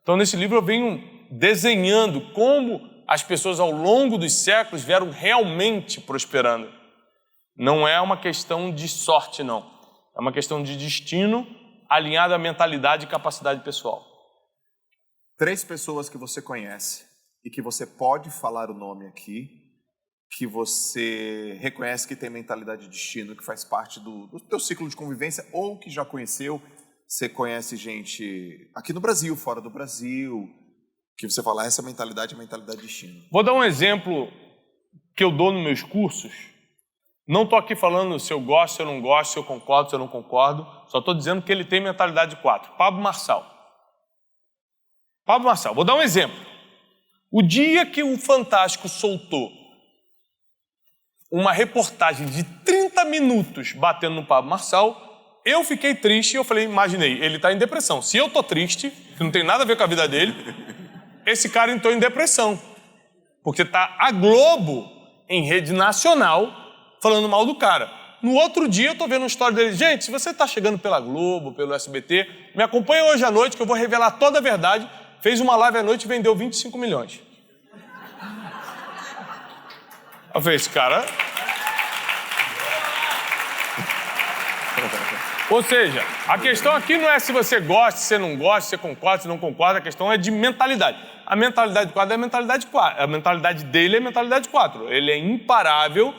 Então, nesse livro eu venho desenhando como as pessoas ao longo dos séculos vieram realmente prosperando. Não é uma questão de sorte, não. É uma questão de destino alinhado à mentalidade e capacidade pessoal. 3 pessoas que você conhece e que você pode falar o nome aqui, que você reconhece que tem mentalidade de destino, que faz parte do teu ciclo de convivência ou que já conheceu. Você conhece gente aqui no Brasil, fora do Brasil, que você fala, essa mentalidade é mentalidade de destino. Vou dar um exemplo que eu dou nos meus cursos. Não estou aqui falando se eu gosto, se eu não gosto, se eu concordo, se eu não concordo. Só estou dizendo que ele tem mentalidade 4. Pablo Marçal. Vou dar um exemplo. O dia que o Fantástico soltou uma reportagem de 30 minutos batendo no Pablo Marçal, eu fiquei triste e eu falei, imaginei, ele está em depressão. Se eu estou triste, que não tem nada a ver com a vida dele, esse cara entrou em depressão. Porque está a Globo, em rede nacional, falando mal do cara. No outro dia eu estou vendo uma história dele. Gente, se você está chegando pela Globo, pelo SBT, me acompanha hoje à noite que eu vou revelar toda a verdade. Fez uma live à noite e vendeu 25 milhões. Eu falei, esse cara... Ou seja, a questão aqui não é se você gosta, se você não gosta, se você concorda, se não concorda, a questão é de mentalidade. A mentalidade 4 é a mentalidade 4. A mentalidade dele é a mentalidade 4. Ele é imparável,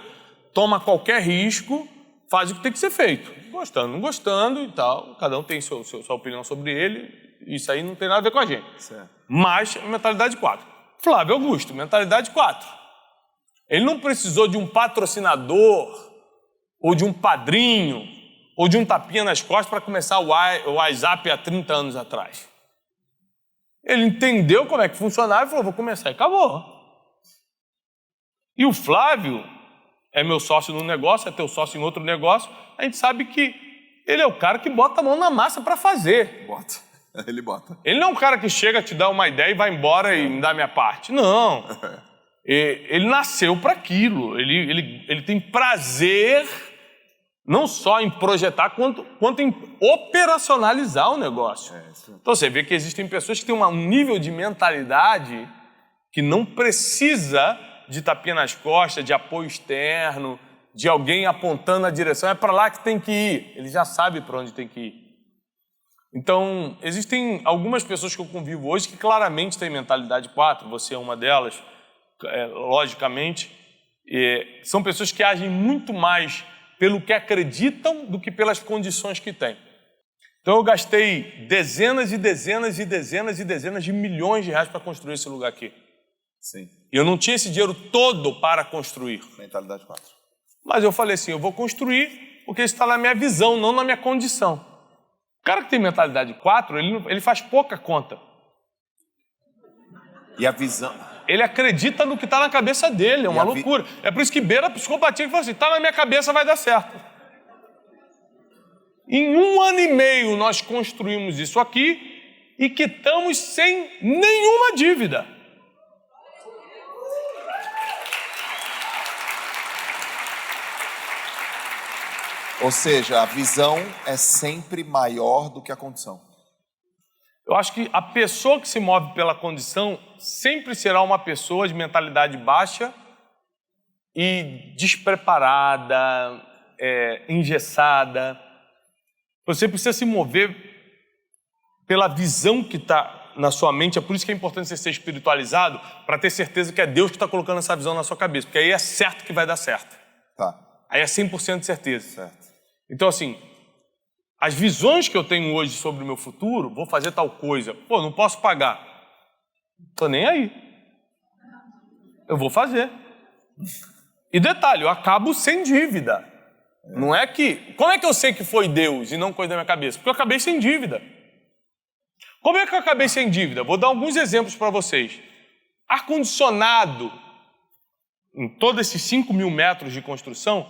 toma qualquer risco, faz o que tem que ser feito. Gostando, não gostando e tal. Cada um tem sua opinião sobre ele. Isso aí não tem nada a ver com a gente. Certo. Mas, mentalidade 4. Flávio Augusto, mentalidade 4. Ele não precisou de um patrocinador, ou de um padrinho, ou de um tapinha nas costas para começar o WhatsApp há 30 anos atrás. Ele entendeu como é que funcionava e falou, vou começar e acabou. E o Flávio é meu sócio num negócio, é teu sócio em outro negócio. A gente sabe que ele é o cara que bota a mão na massa para fazer. Bota. Ele bota. Ele não é um cara que chega, te dá uma ideia e vai embora e me dá a minha parte. Não. Ele nasceu para aquilo. Ele tem prazer não só em projetar, quanto em operacionalizar o negócio. Então você vê que existem pessoas que têm um nível de mentalidade que não precisa de tapinha nas costas, de apoio externo, de alguém apontando a direção. É para lá que tem que ir. Ele já sabe para onde tem que ir. Então, existem algumas pessoas que eu convivo hoje que claramente têm mentalidade 4, você é uma delas, logicamente. São pessoas que agem muito mais pelo que acreditam do que pelas condições que têm. Então eu gastei dezenas e dezenas e dezenas e dezenas de milhões de reais para construir esse lugar aqui. Sim. E eu não tinha esse dinheiro todo para construir. Mentalidade 4. Mas eu falei assim, eu vou construir porque isso está na minha visão, não na minha condição. O cara que tem mentalidade 4, ele faz pouca conta. E a visão... Ele acredita no que está na cabeça dele, é uma loucura. É por isso que beira a psicopatia que fala assim, está na minha cabeça, vai dar certo. Em 1 ano e meio nós construímos isso aqui e quitamos sem nenhuma dívida. Ou seja, a visão é sempre maior do que a condição. Eu acho que a pessoa que se move pela condição sempre será uma pessoa de mentalidade baixa e despreparada, engessada. Você precisa se mover pela visão que está na sua mente. É por isso que é importante você ser espiritualizado, para ter certeza que é Deus que está colocando essa visão na sua cabeça. Porque aí é certo que vai dar certo. Tá. Aí é 100% de certeza. Certo. Então, assim, as visões que eu tenho hoje sobre o meu futuro, vou fazer tal coisa, pô, não posso pagar. Tô nem aí. Eu vou fazer. E detalhe, eu acabo sem dívida. Não é que... Como é que eu sei que foi Deus e não coisa da minha cabeça? Porque eu acabei sem dívida. Como é que eu acabei sem dívida? Vou dar alguns exemplos para vocês. Ar-condicionado, em todos esses 5 mil metros de construção,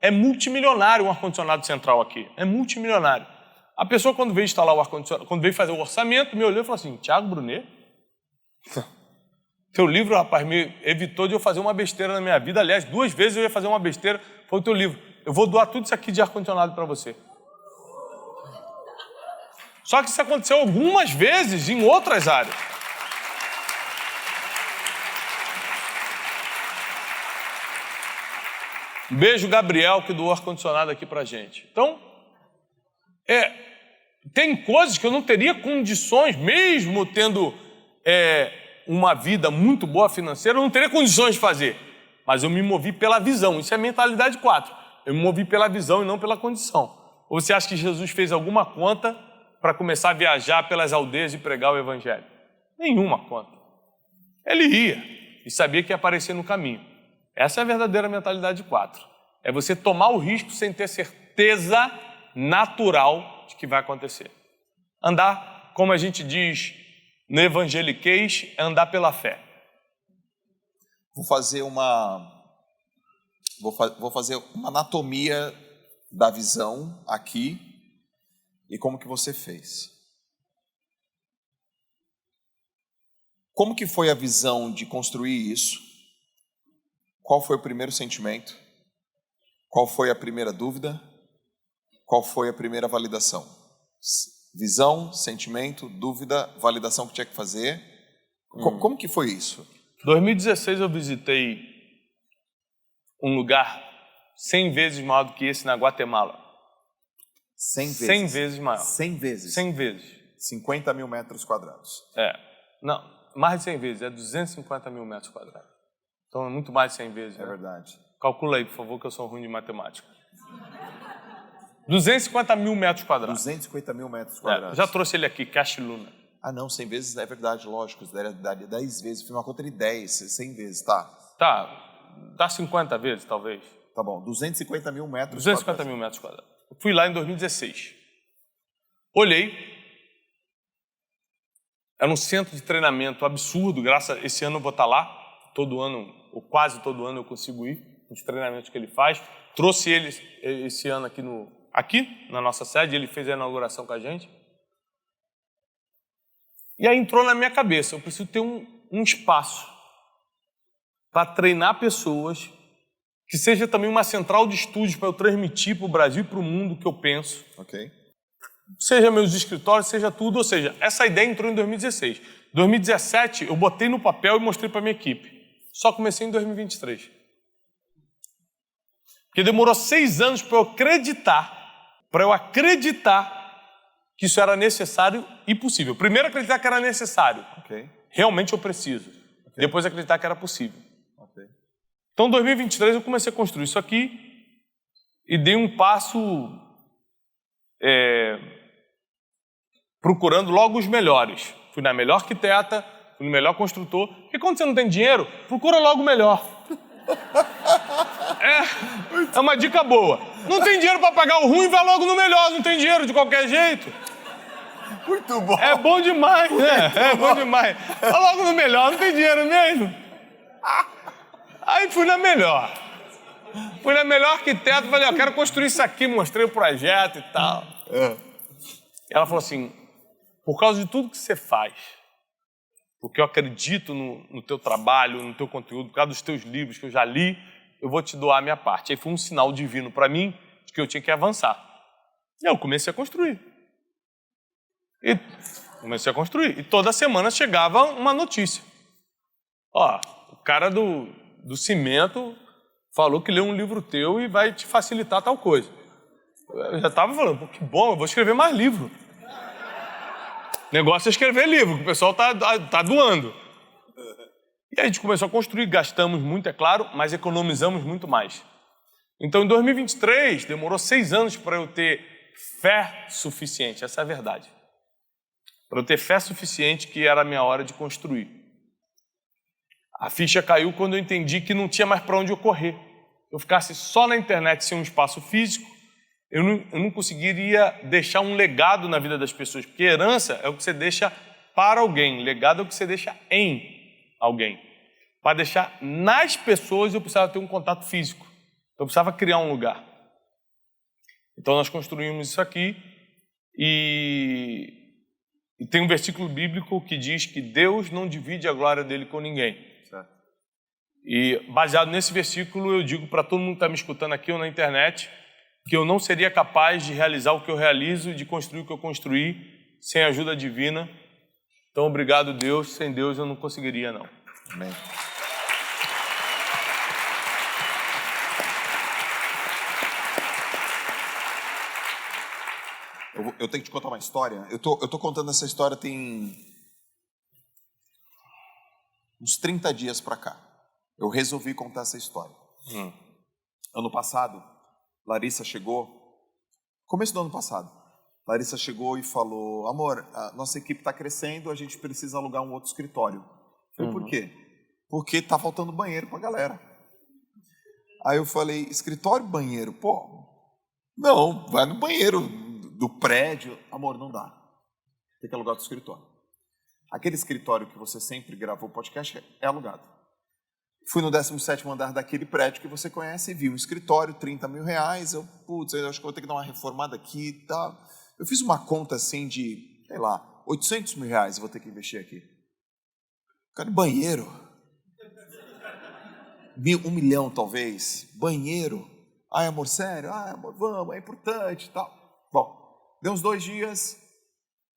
é multimilionário um ar-condicionado central aqui. É multimilionário. A pessoa, quando veio instalar o ar-condicionado, quando veio fazer o orçamento, me olhou e falou assim, Thiago Brunet, teu livro, rapaz, me evitou de eu fazer uma besteira na minha vida. Aliás, 2 vezes eu ia fazer uma besteira, foi o teu livro. Eu vou doar tudo isso aqui de ar-condicionado para você. Só que isso aconteceu algumas vezes em outras áreas. Beijo, Gabriel, que doou ar-condicionado aqui pra gente. Então, tem coisas que eu não teria condições, mesmo tendo uma vida muito boa financeira, eu não teria condições de fazer. Mas eu me movi pela visão. Isso é mentalidade 4. Eu me movi pela visão e não pela condição. Ou você acha que Jesus fez alguma conta para começar a viajar pelas aldeias e pregar o evangelho? Nenhuma conta. Ele ia e sabia que ia aparecer no caminho. Essa é a verdadeira mentalidade 4. É você tomar o risco sem ter certeza natural de que vai acontecer. Andar, como a gente diz no evangeliquez, é andar pela fé. Vou fazer uma anatomia da visão aqui e como que você fez. Como que foi a visão de construir isso? Qual foi o primeiro sentimento? Qual foi a primeira dúvida? Qual foi a primeira validação? Visão, sentimento, dúvida, validação que tinha que fazer. Como que foi isso? Em 2016 eu visitei um lugar 100 vezes maior do que esse na Guatemala. 100 vezes? 100 vezes maior. 100 vezes? 100 vezes. 50 mil metros quadrados. Não, mais de 100 vezes, é 250 mil metros quadrados. Então é muito mais de 100 vezes. É verdade. Calcula aí, por favor, que eu sou ruim de matemática. 250 mil metros quadrados. 250 mil metros quadrados. Já trouxe ele aqui, Cash Luna. Ah, não, 100 vezes é verdade, lógico. Daria 10 vezes. Fiz uma conta de 10, 100 vezes, tá. Dá 50 vezes, talvez. Tá bom, 250 mil metros 250 quadrados. mil metros quadrados. Eu fui lá em 2016. Olhei. Era um centro de treinamento absurdo. Esse ano eu vou estar lá. Todo ano, ou quase todo ano eu consigo ir. Os treinamentos que ele faz. Trouxe ele esse ano aqui na nossa sede. Ele fez a inauguração com a gente. E aí entrou na minha cabeça. Eu preciso ter um espaço para treinar pessoas, que seja também uma central de estúdios para eu transmitir para o Brasil e para o mundo o que eu penso. Ok. Seja meus escritórios, seja tudo. Ou seja, essa ideia entrou em 2016. 2017 eu botei no papel e mostrei para minha equipe. Só comecei em 2023. Porque demorou 6 anos para eu acreditar que isso era necessário e possível. Primeiro acreditar que era necessário. Ok. Realmente eu preciso. Depois acreditar que era possível. Ok. Então, em 2023, eu comecei a construir isso aqui e dei um passo procurando logo os melhores. Fui na melhor arquiteta, fui no melhor construtor. Porque quando você não tem dinheiro, procura logo o melhor. É uma dica boa. Não tem dinheiro para pagar o ruim, vai logo no melhor. Não tem dinheiro de qualquer jeito. Muito bom. É bom demais, né? É bom demais. Vai logo no melhor, não tem dinheiro mesmo. Aí fui na melhor. Fui na melhor arquiteta, falei, eu quero construir isso aqui, mostrei o projeto e tal. E ela falou assim, por causa de tudo que você faz, porque eu acredito no teu trabalho, no teu conteúdo, por causa dos teus livros que eu já li, eu vou te doar a minha parte. Aí foi um sinal divino para mim de que eu tinha que avançar. E eu comecei a construir. E toda semana chegava uma notícia. Ó, o cara do cimento falou que leu um livro teu e vai te facilitar tal coisa. Eu já estava falando, pô, que bom, eu vou escrever mais livro. O negócio é escrever livro, que o pessoal tá doando. E aí a gente começou a construir, gastamos muito, é claro, mas economizamos muito mais. Então, em 2023, demorou 6 anos para eu ter fé suficiente, essa é a verdade. Para eu ter fé suficiente que era a minha hora de construir. A ficha caiu quando eu entendi que não tinha mais para onde eu correr. Eu ficasse só na internet sem um espaço físico, eu não conseguiria deixar um legado na vida das pessoas, porque herança é o que você deixa para alguém, legado é o que você deixa em alguém. Para deixar nas pessoas, eu precisava ter um contato físico. Eu precisava criar um lugar. Então nós construímos isso aqui e tem um versículo bíblico que diz que Deus não divide a glória dele com ninguém. Certo. E baseado nesse versículo, eu digo para todo mundo que está me escutando aqui ou na internet que eu não seria capaz de realizar o que eu realizo e de construir o que eu construí sem a ajuda divina. Então, obrigado, Deus. Sem Deus eu não conseguiria, não. Amém. Eu tenho que te contar uma história. Eu tô contando essa história tem uns 30 dias pra cá. Eu resolvi contar essa história. Ano passado, Larissa chegou, começo do ano passado, Larissa chegou e falou, amor, a nossa equipe está crescendo, a gente precisa alugar um outro escritório. Eu falei, por quê? Porque tá faltando banheiro pra galera. Aí eu falei, escritório, banheiro? Pô, não, vai no banheiro do prédio. Amor, não dá. Tem que alugar outro escritório. Aquele escritório que você sempre gravou podcast é alugado. Fui no 17º andar daquele prédio que você conhece e vi um escritório, 30 mil reais. Eu acho que vou ter que dar uma reformada aqui e tal. Eu fiz uma conta assim de, sei lá, 800 mil reais eu vou ter que investir aqui. Cara, banheiro. 1 milhão talvez. Banheiro. Ai, amor, sério? Ai, amor, vamos, é importante e tal. Bom, deu uns 2 dias,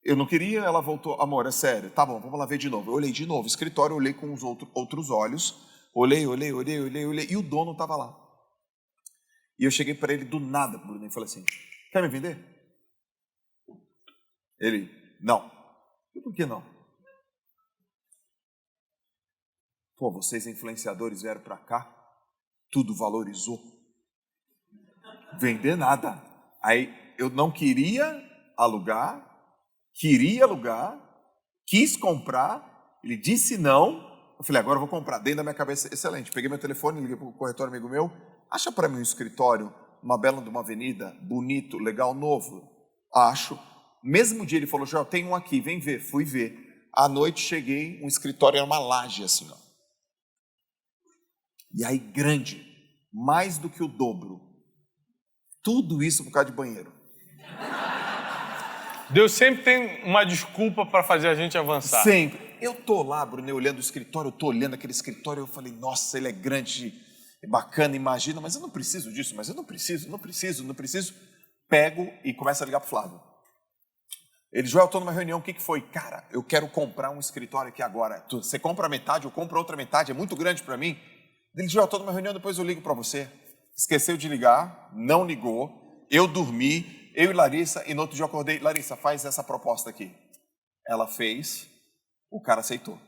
eu não queria, ela voltou, amor, é sério, tá bom, vamos lá ver de novo. Eu olhei de novo, escritório, eu olhei com os outros olhos, olhei, e o dono estava lá. E eu cheguei para ele do nada, Bruno, e falei assim, quer me vender? Ele, não. E por que não? Pô, vocês influenciadores vieram para cá, tudo valorizou. Vender nada. Aí eu não queria alugar, quis comprar, ele disse não, eu falei, agora eu vou comprar. Dentro da minha cabeça, excelente, peguei meu telefone, liguei para o corretor amigo meu, acha para mim um escritório, uma bela de uma avenida, bonito, legal, novo. Acho. Mesmo dia ele falou, Joel, tem um aqui, vem ver. Fui ver. À noite cheguei, um escritório era uma laje assim, ó. E aí grande, mais do que o dobro. Tudo isso por causa de banheiro. Deus sempre tem uma desculpa para fazer a gente avançar. Sempre. Eu tô lá, Bruno, olhando o escritório, eu tô olhando aquele escritório, eu falei, nossa, ele é grande, é bacana, imagina, mas eu não preciso disso, mas eu não preciso. Pego e começo a ligar pro Flávio. Ele, Joel, eu tô numa reunião, o que foi? Cara, eu quero comprar um escritório aqui agora. Você compra metade, eu compro outra metade, é muito grande para mim. Ele, Joel, eu tô numa reunião, depois eu ligo para você. Esqueceu de ligar, não ligou, eu dormi, eu e Larissa, e no outro dia eu acordei, Larissa, faz essa proposta aqui. Ela fez, o cara aceitou.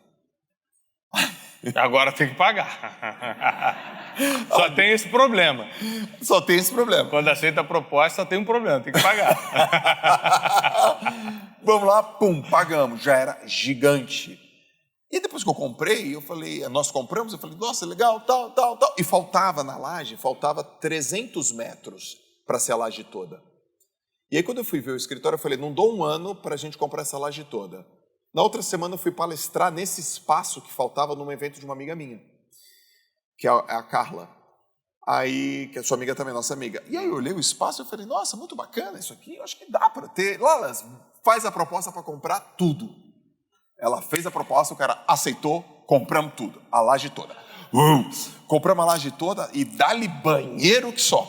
Agora tem que pagar. Só tem esse problema. Só tem esse problema. Quando aceita a proposta, só tem um problema, tem que pagar. Vamos lá, pum, pagamos. Já era gigante. E depois que eu comprei, eu falei, nós compramos, eu falei, nossa, legal, tal. E faltava na laje, faltava 300 metros para ser a laje toda. E aí quando eu fui ver o escritório, eu falei, não dou um ano para a gente comprar essa laje toda. Na outra semana eu fui palestrar nesse espaço que faltava num evento de uma amiga minha, que é a Carla. Aí, que é sua amiga também, nossa amiga. E aí eu olhei o espaço e falei, nossa, muito bacana isso aqui, eu acho que dá para ter. Lalas, faz a proposta para comprar tudo. Ela fez a proposta, o cara aceitou, compramos tudo, a laje toda. Compramos a laje toda e dá-lhe banheiro que só.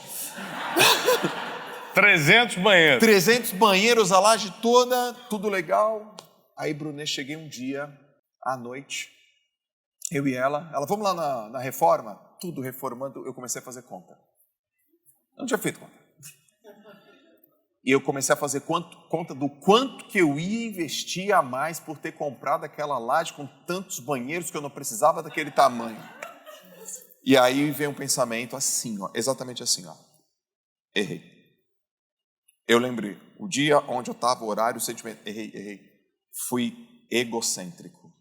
300 banheiros. 300 banheiros, a laje toda, tudo legal. Aí, Brunet, cheguei um dia, à noite, eu e ela, vamos lá na reforma? Tudo reformando, eu comecei a fazer conta. Eu não tinha feito conta. E eu comecei a fazer conta do quanto que eu ia investir a mais por ter comprado aquela laje com tantos banheiros que eu não precisava daquele tamanho. E aí veio um pensamento assim, ó, exatamente assim, ó. Errei. Eu lembrei, o dia onde eu estava, o horário, o sentimento, errei. Fui egocêntrico.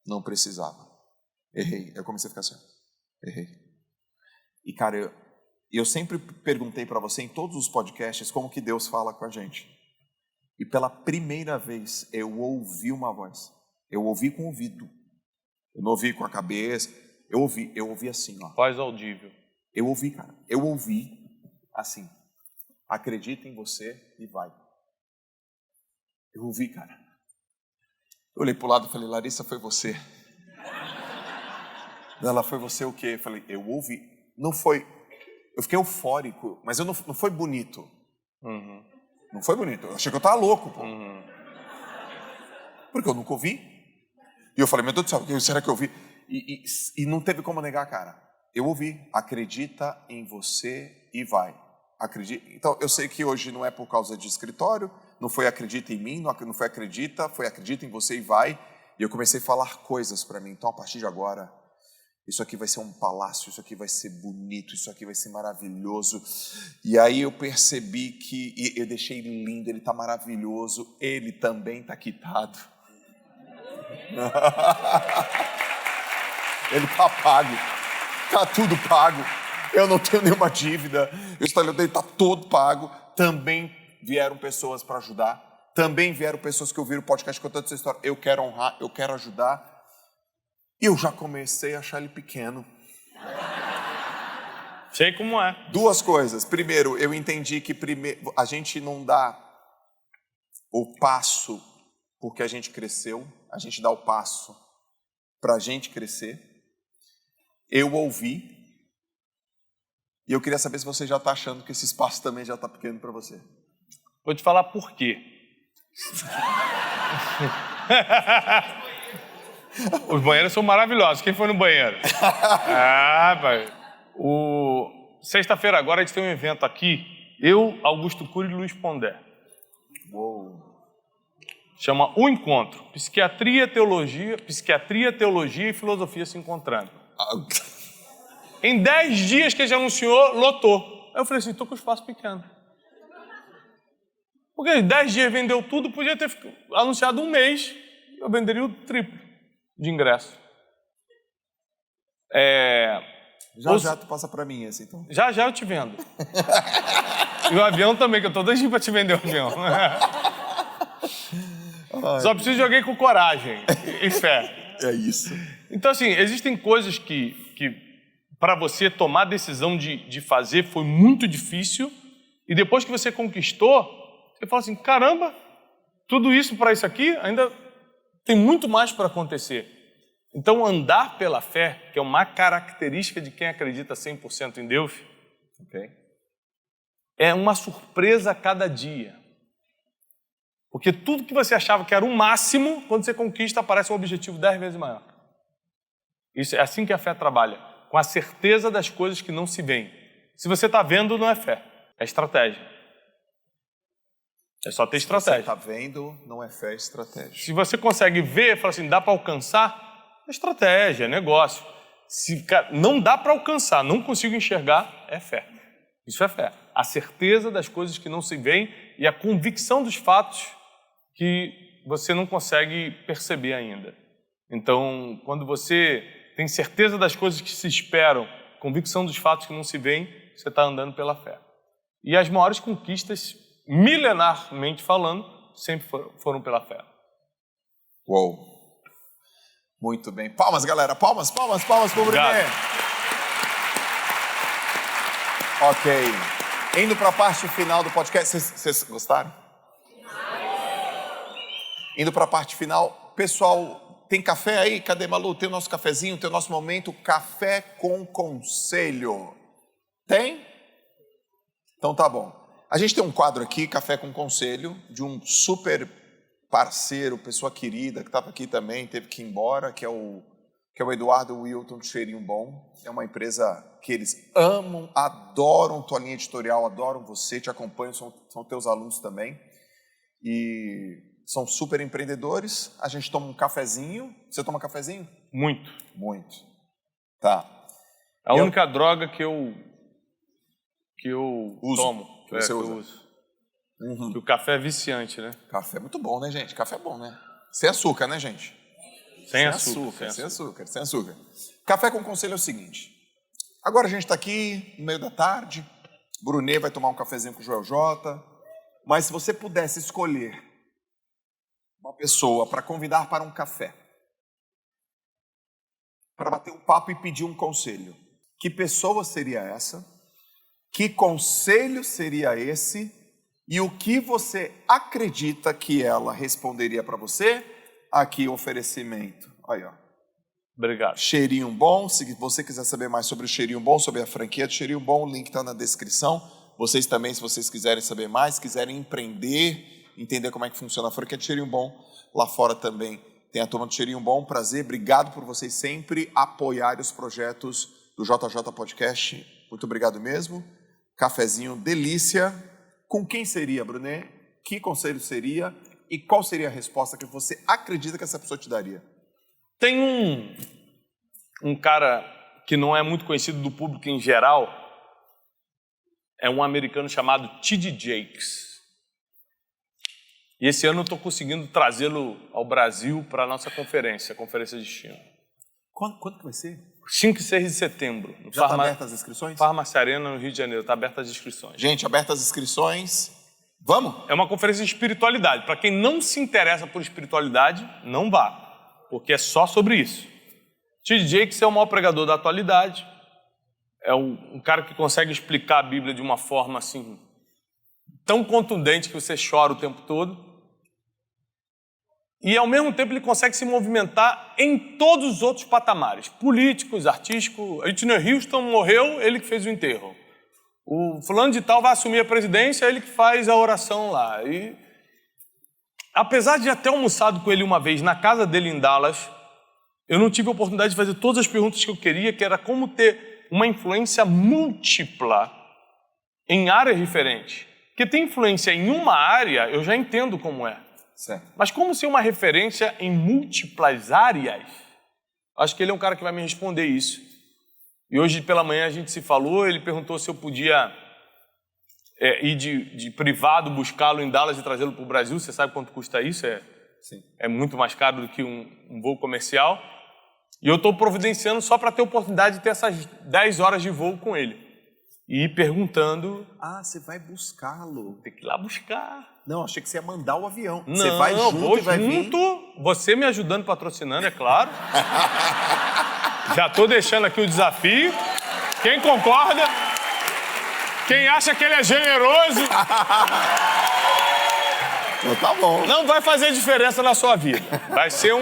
Não precisava. Errei. Eu comecei a ficar assim. Errei. E, cara, eu sempre perguntei para você em todos os podcasts como que Deus fala com a gente. E pela primeira vez eu ouvi uma voz. Eu ouvi com o ouvido. Eu não ouvi com a cabeça. Eu ouvi assim, ó. Voz audível. Eu ouvi, cara. Eu ouvi assim. Acredita em você e vai. Eu ouvi, cara. Eu olhei pro lado e falei, Larissa, foi você. Ela, foi você o quê? Eu falei, eu ouvi. Não foi... Eu fiquei eufórico, mas não foi bonito. Uhum. Não foi bonito. Eu achei que eu tava louco, pô. Uhum. Porque eu nunca ouvi. E eu falei, meu Deus do céu, será que eu ouvi? E não teve como negar, cara. Eu ouvi. Acredita em você e vai. Acredita. Então, eu sei que hoje não é por causa de escritório, não foi acredita em mim, não foi acredita, foi acredita em você e vai. E eu comecei a falar coisas para mim. Então, a partir de agora, isso aqui vai ser um palácio, isso aqui vai ser bonito, isso aqui vai ser maravilhoso. E aí eu percebi que eu deixei ele lindo, ele tá maravilhoso, ele também tá quitado. Ele tá pago, tá tudo pago. Eu não tenho nenhuma dívida, o estalhão dele está todo pago. Também vieram pessoas para ajudar. Também vieram pessoas que ouviram o podcast contando essa história. Eu quero honrar, eu quero ajudar. E eu já comecei a achar ele pequeno. Sei como é. Duas coisas. Primeiro, eu entendi que a gente não dá o passo porque a gente cresceu. A gente dá o passo para a gente crescer. Eu ouvi. E eu queria saber se você já está achando que esse espaço também já está pequeno para você. Vou te falar por quê. Os banheiros são maravilhosos. Quem foi no banheiro? Pai. Sexta-feira agora a gente tem um evento aqui. Eu, Augusto Cury e Luiz Pondé. Uou. Chama O Encontro. Psiquiatria, teologia e filosofia se encontrando. Em 10 dias que a gente anunciou, lotou. Aí eu falei assim, tô com espaço pequeno. Porque em 10 dias vendeu tudo, podia ter anunciado um mês, eu venderia o triplo de ingresso. Já tu passa para mim esse, então. Já eu te vendo. E o avião também, que eu tô doidinho para te vender o avião. Só preciso de alguém com coragem e fé. É isso. Então, assim, existem coisas que para você tomar a decisão de fazer foi muito difícil, e depois que você conquistou, você fala assim, caramba, tudo isso para isso aqui, ainda tem muito mais para acontecer. Então, andar pela fé, que é uma característica de quem acredita 100% em Deus, okay, é uma surpresa a cada dia. Porque tudo que você achava que era o máximo, quando você conquista, aparece um objetivo 10 vezes maior. Isso é assim que a fé trabalha, com a certeza das coisas que não se veem. Se você está vendo, não é fé, é estratégia. É só ter Você estratégia. tá vendo, não é fé, é estratégia. Se você consegue ver, fala assim, dá para alcançar, é estratégia, é negócio. Se não dá para alcançar, não consigo enxergar, é fé. Isso é fé. A certeza das coisas que não se veem e a convicção dos fatos que você não consegue perceber ainda. Então, quando você tem certeza das coisas que se esperam, convicção dos fatos que não se veem, você está andando pela fé. E as maiores conquistas, milenarmente falando, sempre foram pela fé. Uou. Muito bem. Palmas, galera. Palmas pro Brunet. Ok. Indo para a parte final do podcast. Vocês gostaram? Indo para a parte final. Pessoal, tem café aí? Cadê, Malu? Tem o nosso cafezinho, tem o nosso momento Café com Conselho. Tem? Então tá bom. A gente tem um quadro aqui, Café com Conselho, de um super parceiro, pessoa querida, que estava aqui também, teve que ir embora, que é o Eduardo Wilton do Cheirinho Bom. É uma empresa que eles amam, adoram tua linha editorial, adoram você, te acompanham, são teus alunos também. E são super empreendedores. A gente toma um cafezinho. Você toma cafezinho? Muito. Muito. Tá. A única droga que eu uso. tomo. Que você eu usa. uso. Uhum. O café é viciante, né? Café é muito bom, né, gente? Café é bom, né? Sem açúcar, né, gente? Sem açúcar. Café com Conselho é o seguinte. Agora a gente está aqui no meio da tarde. Brunet vai tomar um cafezinho com o Joel J. Mas se você pudesse escolher uma pessoa para convidar para um café, para bater um papo e pedir um conselho, que pessoa seria essa? Que conselho seria esse? E o que você acredita que ela responderia para você? Aqui, oferecimento. Aí, ó. Obrigado. Cheirinho Bom. Se você quiser saber mais sobre o Cheirinho Bom, sobre a franquia do Cheirinho Bom, o link está na descrição. Vocês também, se vocês quiserem saber mais, quiserem empreender, entender como é que funciona a franquia do Cheirinho Bom, lá fora também tem a turma do Cheirinho Bom. Prazer, obrigado por vocês sempre apoiarem os projetos do JJ Podcast. Muito obrigado mesmo. Cafezinho, delícia. Com quem seria, Brunet? Que conselho seria? E qual seria a resposta que você acredita que essa pessoa te daria? Tem um cara que não é muito conhecido do público em geral, é um americano chamado T.D. Jakes. E esse ano eu estou conseguindo trazê-lo ao Brasil para a nossa conferência, a Conferência de Destino. Quando que vai ser? 5 e 6 de setembro. Já está abertas as inscrições? Farmácia Arena, no Rio de Janeiro. Está abertas as inscrições. Gente, abertas as inscrições. Vamos? É uma conferência de espiritualidade. Para quem não se interessa por espiritualidade, não vá. Porque é só sobre isso. T.D. Jakes é o maior pregador da atualidade. É um cara que consegue explicar a Bíblia de uma forma assim tão contundente que você chora o tempo todo. E, ao mesmo tempo, ele consegue se movimentar em todos os outros patamares. Políticos, artísticos. Whitney Houston morreu, ele que fez o enterro. O fulano de tal vai assumir a presidência, ele que faz a oração lá. E, apesar de já ter almoçado com ele uma vez na casa dele em Dallas, eu não tive a oportunidade de fazer todas as perguntas que eu queria, que era como ter uma influência múltipla em áreas diferentes. Porque ter influência em uma área, eu já entendo como é. Certo. Mas como ser uma referência em múltiplas áreas? Acho que ele é um cara que vai me responder isso. E hoje pela manhã a gente se falou, ele perguntou se eu podia ir de privado buscá-lo em Dallas e trazê-lo para o Brasil. Você sabe quanto custa isso? Sim. É muito mais caro do que um voo comercial. E eu estou providenciando só para ter a oportunidade de ter essas 10 horas de voo com ele. E ir perguntando... Ah, você vai buscá-lo. Tem que ir lá buscar. Não, achei que você ia mandar o avião. Não, você vai junto vou e vai junto, vir. você me ajudando, patrocinando, é claro. Já estou deixando aqui o desafio. Quem concorda? Quem acha que ele é generoso? Então, tá bom. Não vai fazer diferença na sua vida. Vai ser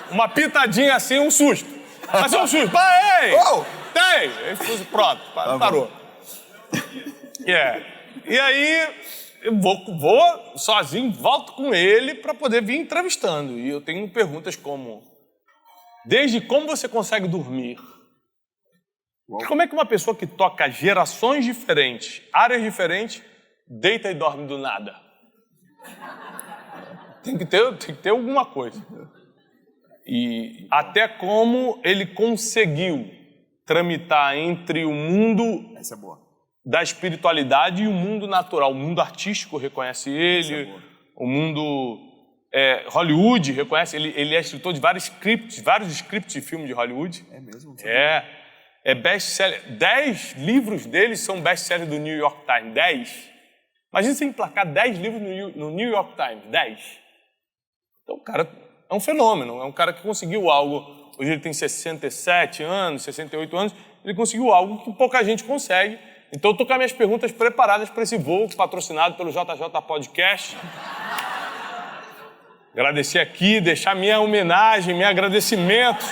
uma pitadinha assim, um susto. Vai ser um susto. Ei! Oh! Tem! Pronto, parou. E aí, eu vou sozinho, volto com ele para poder vir entrevistando. E eu tenho perguntas como... Desde como você consegue dormir? Como é que uma pessoa que toca gerações diferentes, áreas diferentes, deita e dorme do nada? Tem que ter alguma coisa. E até como ele conseguiu tramitar entre o mundo Essa é boa. da espiritualidade e o mundo natural. O mundo artístico reconhece ele, o mundo Hollywood reconhece. Ele é escritor de vários scripts de filme de Hollywood. É mesmo? É best-seller. 10 livros dele são best-seller do New York Times. 10. Imagina você emplacar 10 livros no New York Times. 10. Então o cara é um fenômeno. É um cara que conseguiu algo. Hoje ele tem 67 anos, 68 anos. Ele conseguiu algo que pouca gente consegue. Então eu estou com as minhas perguntas preparadas para esse voo patrocinado pelo JJ Podcast. Agradecer aqui, deixar minha homenagem, meu agradecimento.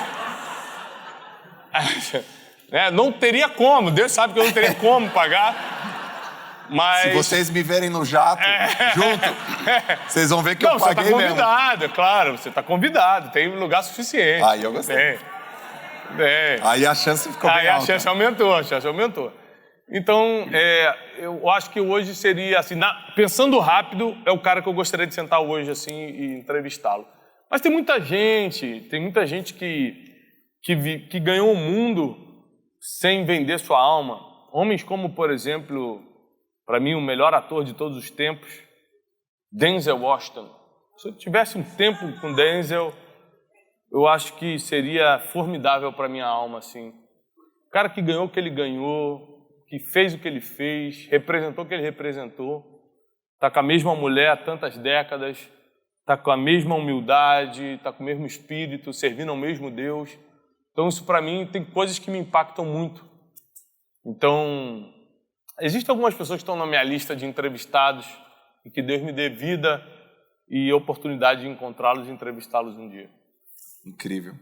Não teria como, Deus sabe que eu não teria como pagar. Mas... Se vocês me verem no jato, junto, vocês vão ver que eu paguei mesmo. Você está convidado, é claro, você está convidado, tem lugar suficiente. Aí eu gostei. Aí a chance ficou bem alta. Aí a chance aumentou. Então, eu acho que hoje seria, assim, pensando rápido, é o cara que eu gostaria de sentar hoje, assim, e entrevistá-lo. Mas tem muita gente que ganhou o mundo sem vender sua alma. Homens como, por exemplo, para mim, o melhor ator de todos os tempos, Denzel Washington. Se eu tivesse um tempo com Denzel, eu acho que seria formidável para minha alma, assim. O cara que ganhou o que ele ganhou, que fez o que ele fez, representou o que ele representou, está com a mesma mulher há tantas décadas, está com a mesma humildade, está com o mesmo espírito, servindo ao mesmo Deus. Então, isso para mim tem coisas que me impactam muito. Então, existem algumas pessoas que estão na minha lista de entrevistados e que Deus me dê vida e oportunidade de encontrá-los e entrevistá-los um dia. Incrível.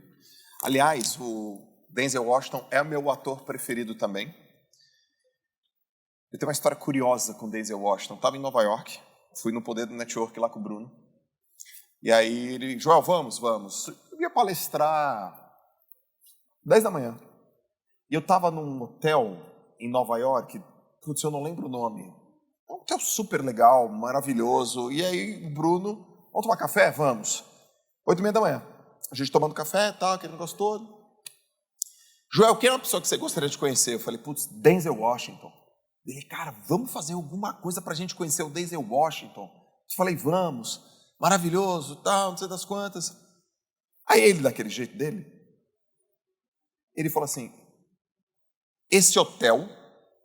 Aliás, o Denzel Washington é o meu ator preferido também. Eu tenho uma história curiosa com o Denzel Washington. Estava em Nova York, fui no Poder do Network lá com o Bruno. E aí ele, Joel, vamos. Eu ia palestrar 10 da manhã. E eu estava num hotel em Nova York, putz, eu não lembro o nome. Um hotel super legal, maravilhoso. E aí o Bruno, vamos tomar café? Vamos. 8h30 da manhã. A gente tomando café, tal, aquele negócio todo. Joel, quem é uma pessoa que você gostaria de conhecer? Eu falei, putz, Denzel Washington. Ele, cara, vamos fazer alguma coisa pra gente conhecer o Denzel Washington. Eu falei, vamos, maravilhoso, tal, não sei das quantas. Aí ele, daquele jeito dele, ele falou assim, esse hotel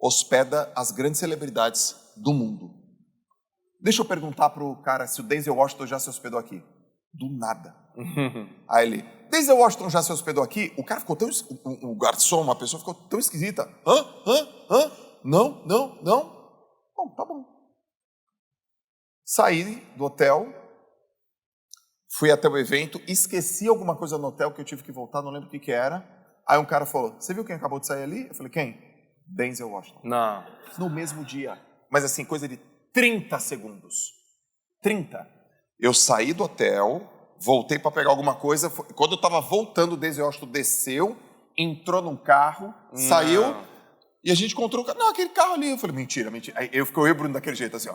hospeda as grandes celebridades do mundo. Deixa eu perguntar pro cara se o Denzel Washington já se hospedou aqui. Do nada. Aí ele, Denzel Washington já se hospedou aqui? O cara ficou tão... O garçom, uma pessoa, ficou tão esquisita. Hã? Não. Bom, tá bom. Saí do hotel, fui até o evento, esqueci alguma coisa no hotel que eu tive que voltar, não lembro o que era. Aí um cara falou, você viu quem acabou de sair ali? Eu falei, quem? Denzel Washington. Não. No mesmo dia. Mas assim, coisa de 30 segundos. 30. Eu saí do hotel, voltei para pegar alguma coisa. Quando eu estava voltando, o Denzel Washington desceu, entrou num carro, saiu... E a gente encontrou o carro. Não, aquele carro ali. Eu falei, mentira. Aí eu e o Bruno daquele jeito, assim, ó.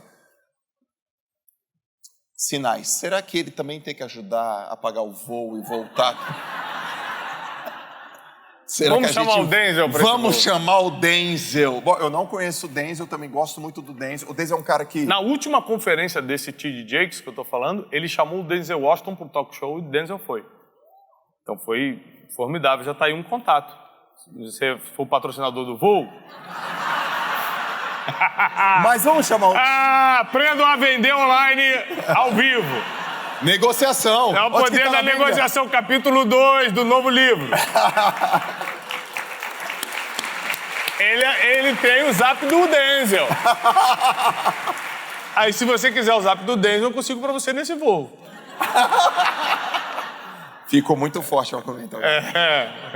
Sinais. Será que ele também tem que ajudar a pagar o voo e voltar? Vamos chamar o Denzel para Vamos chamar o Denzel. Bom, eu não conheço o Denzel, também gosto muito do Denzel. O Denzel é um cara que... Na última conferência desse T.D. Jakes que eu tô falando, ele chamou o Denzel Washington para o talk show e o Denzel foi. Então foi formidável. Já tá aí um contato. Se você for patrocinador do voo... Mas vamos chamar o... aprendam a vender online ao vivo. Negociação. É o poder da negociação, capítulo 2 do novo livro. Ele tem o zap do Denzel. Aí, se você quiser o zap do Denzel, eu consigo pra você nesse voo. Ficou muito forte o comentário.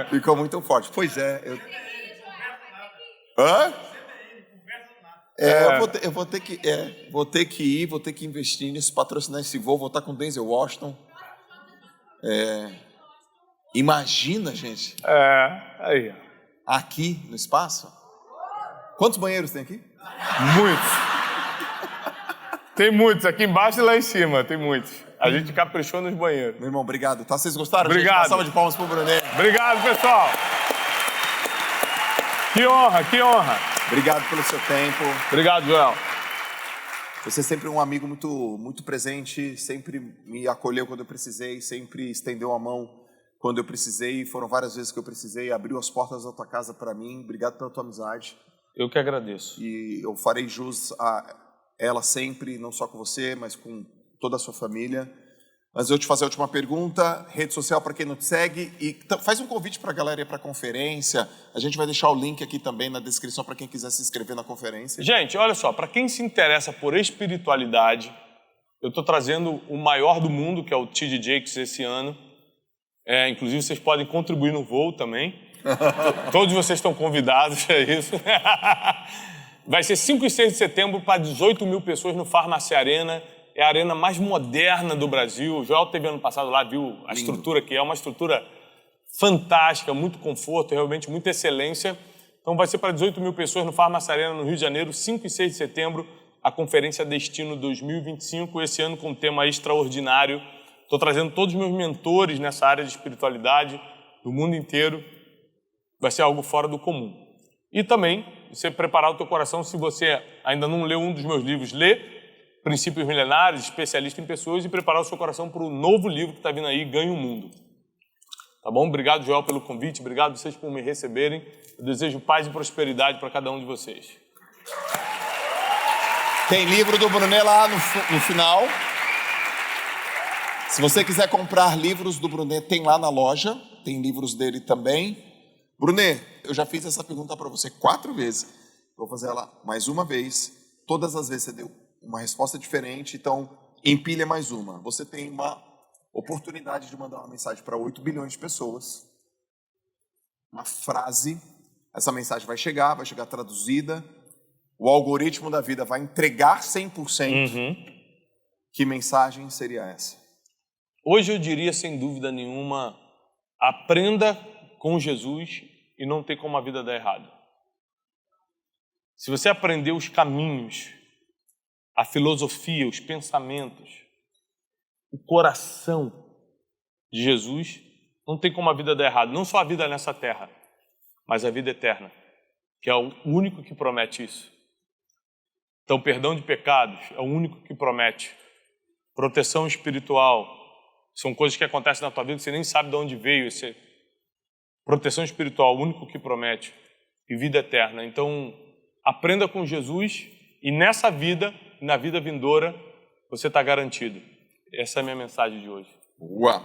Ficou muito forte. Pois é. Hã? Eu vou ter que investir nisso, patrocinar esse voo, vou estar com o Denzel Washington. Imagina, gente. Aí. Aqui no espaço. Quantos banheiros tem aqui? Muitos. Tem muitos, aqui embaixo e lá em cima, tem muitos. A gente caprichou nos banheiros. Meu irmão, obrigado, tá? Vocês gostaram? Obrigado. Gente, uma salva de palmas pro Brunet. Obrigado, pessoal. Que honra, que honra. Obrigado pelo seu tempo. Obrigado, Joel. Você é sempre um amigo muito presente, sempre me acolheu quando eu precisei, sempre estendeu a mão quando eu precisei. Foram várias vezes que eu precisei, abriu as portas da tua casa para mim. Obrigado pela tua amizade. Eu que agradeço. E eu farei jus a ela sempre, não só com você, mas com toda a sua família. Mas eu te fazer a última pergunta, rede social para quem não te segue, e faz um convite para a galera ir para a conferência. A gente vai deixar o link aqui também na descrição para quem quiser se inscrever na conferência. Gente, olha só, para quem se interessa por espiritualidade, eu estou trazendo o maior do mundo, que é o T.D. Jakes, esse ano. Inclusive, vocês podem contribuir no voo também. Todos vocês estão convidados a isso. Vai ser 5 e 6 de setembro para 18 mil pessoas no Farmácia Arena. É a arena mais moderna do Brasil. O Joel esteve ano passado lá, viu a estrutura que é. Uma estrutura fantástica, muito conforto, realmente muita excelência. Então vai ser para 18 mil pessoas no Farmácia Arena, no Rio de Janeiro, 5 e 6 de setembro, a Conferência Destino 2025, esse ano com um tema extraordinário. Estou trazendo todos os meus mentores nessa área de espiritualidade do mundo inteiro. Vai ser algo fora do comum. E também, você preparar o teu coração, se você ainda não leu um dos meus livros, lê Princípios Milenares, Especialista em Pessoas, e preparar o seu coração para o novo livro que está vindo aí, Ganhe o Mundo. Tá bom? Obrigado, Joel, pelo convite. Obrigado a vocês por me receberem. Eu desejo paz e prosperidade para cada um de vocês. Tem livro do Brunet lá no final. Se você quiser comprar livros do Brunet, tem lá na loja. Tem livros dele também. Brunet, eu já fiz essa pergunta para você 4 vezes. Vou fazer ela mais uma vez. Todas as vezes você deu uma resposta diferente, então empilha mais uma. Você tem uma oportunidade de mandar uma mensagem para 8 bilhões de pessoas. Uma frase. Essa mensagem vai chegar traduzida. O algoritmo da vida vai entregar 100%. Que mensagem seria essa? Hoje eu diria, sem dúvida nenhuma, aprenda com Jesus e não tem como a vida dar errado. Se você aprender os caminhos, a filosofia, os pensamentos, o coração de Jesus, não tem como a vida dar errado. Não só a vida nessa terra, mas a vida eterna, que é o único que promete isso. Então, perdão de pecados é o único que promete. Proteção espiritual, são coisas que acontecem na tua vida que você nem sabe de onde veio. Proteção espiritual, o único que promete. E vida eterna. Então, aprenda com Jesus e nessa vida, na vida vindoura, você está garantido. Essa é a minha mensagem de hoje. Uau!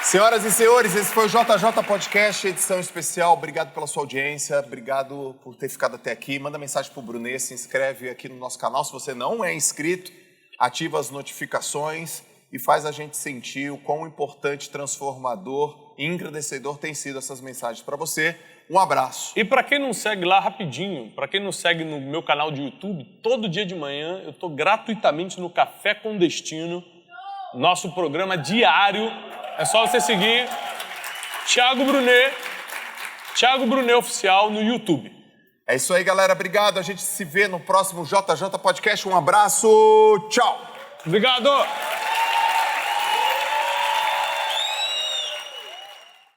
Senhoras e senhores, esse foi o JJ Podcast, edição especial. Obrigado pela sua audiência, obrigado por ter ficado até aqui. Manda mensagem pro Brunet, se inscreve aqui no nosso canal. Se você não é inscrito, ativa as notificações e faz a gente sentir o quão importante, transformador e engrandecedor tem sido essas mensagens para você. Um abraço. E para quem não segue lá, rapidinho, para quem não segue no meu canal de YouTube, todo dia de manhã eu estou gratuitamente no Café com Destino, nosso programa diário. É só você seguir Thiago Brunet Oficial no YouTube. É isso aí, galera. Obrigado. A gente se vê no próximo JJ Podcast. Um abraço. Tchau. Obrigado.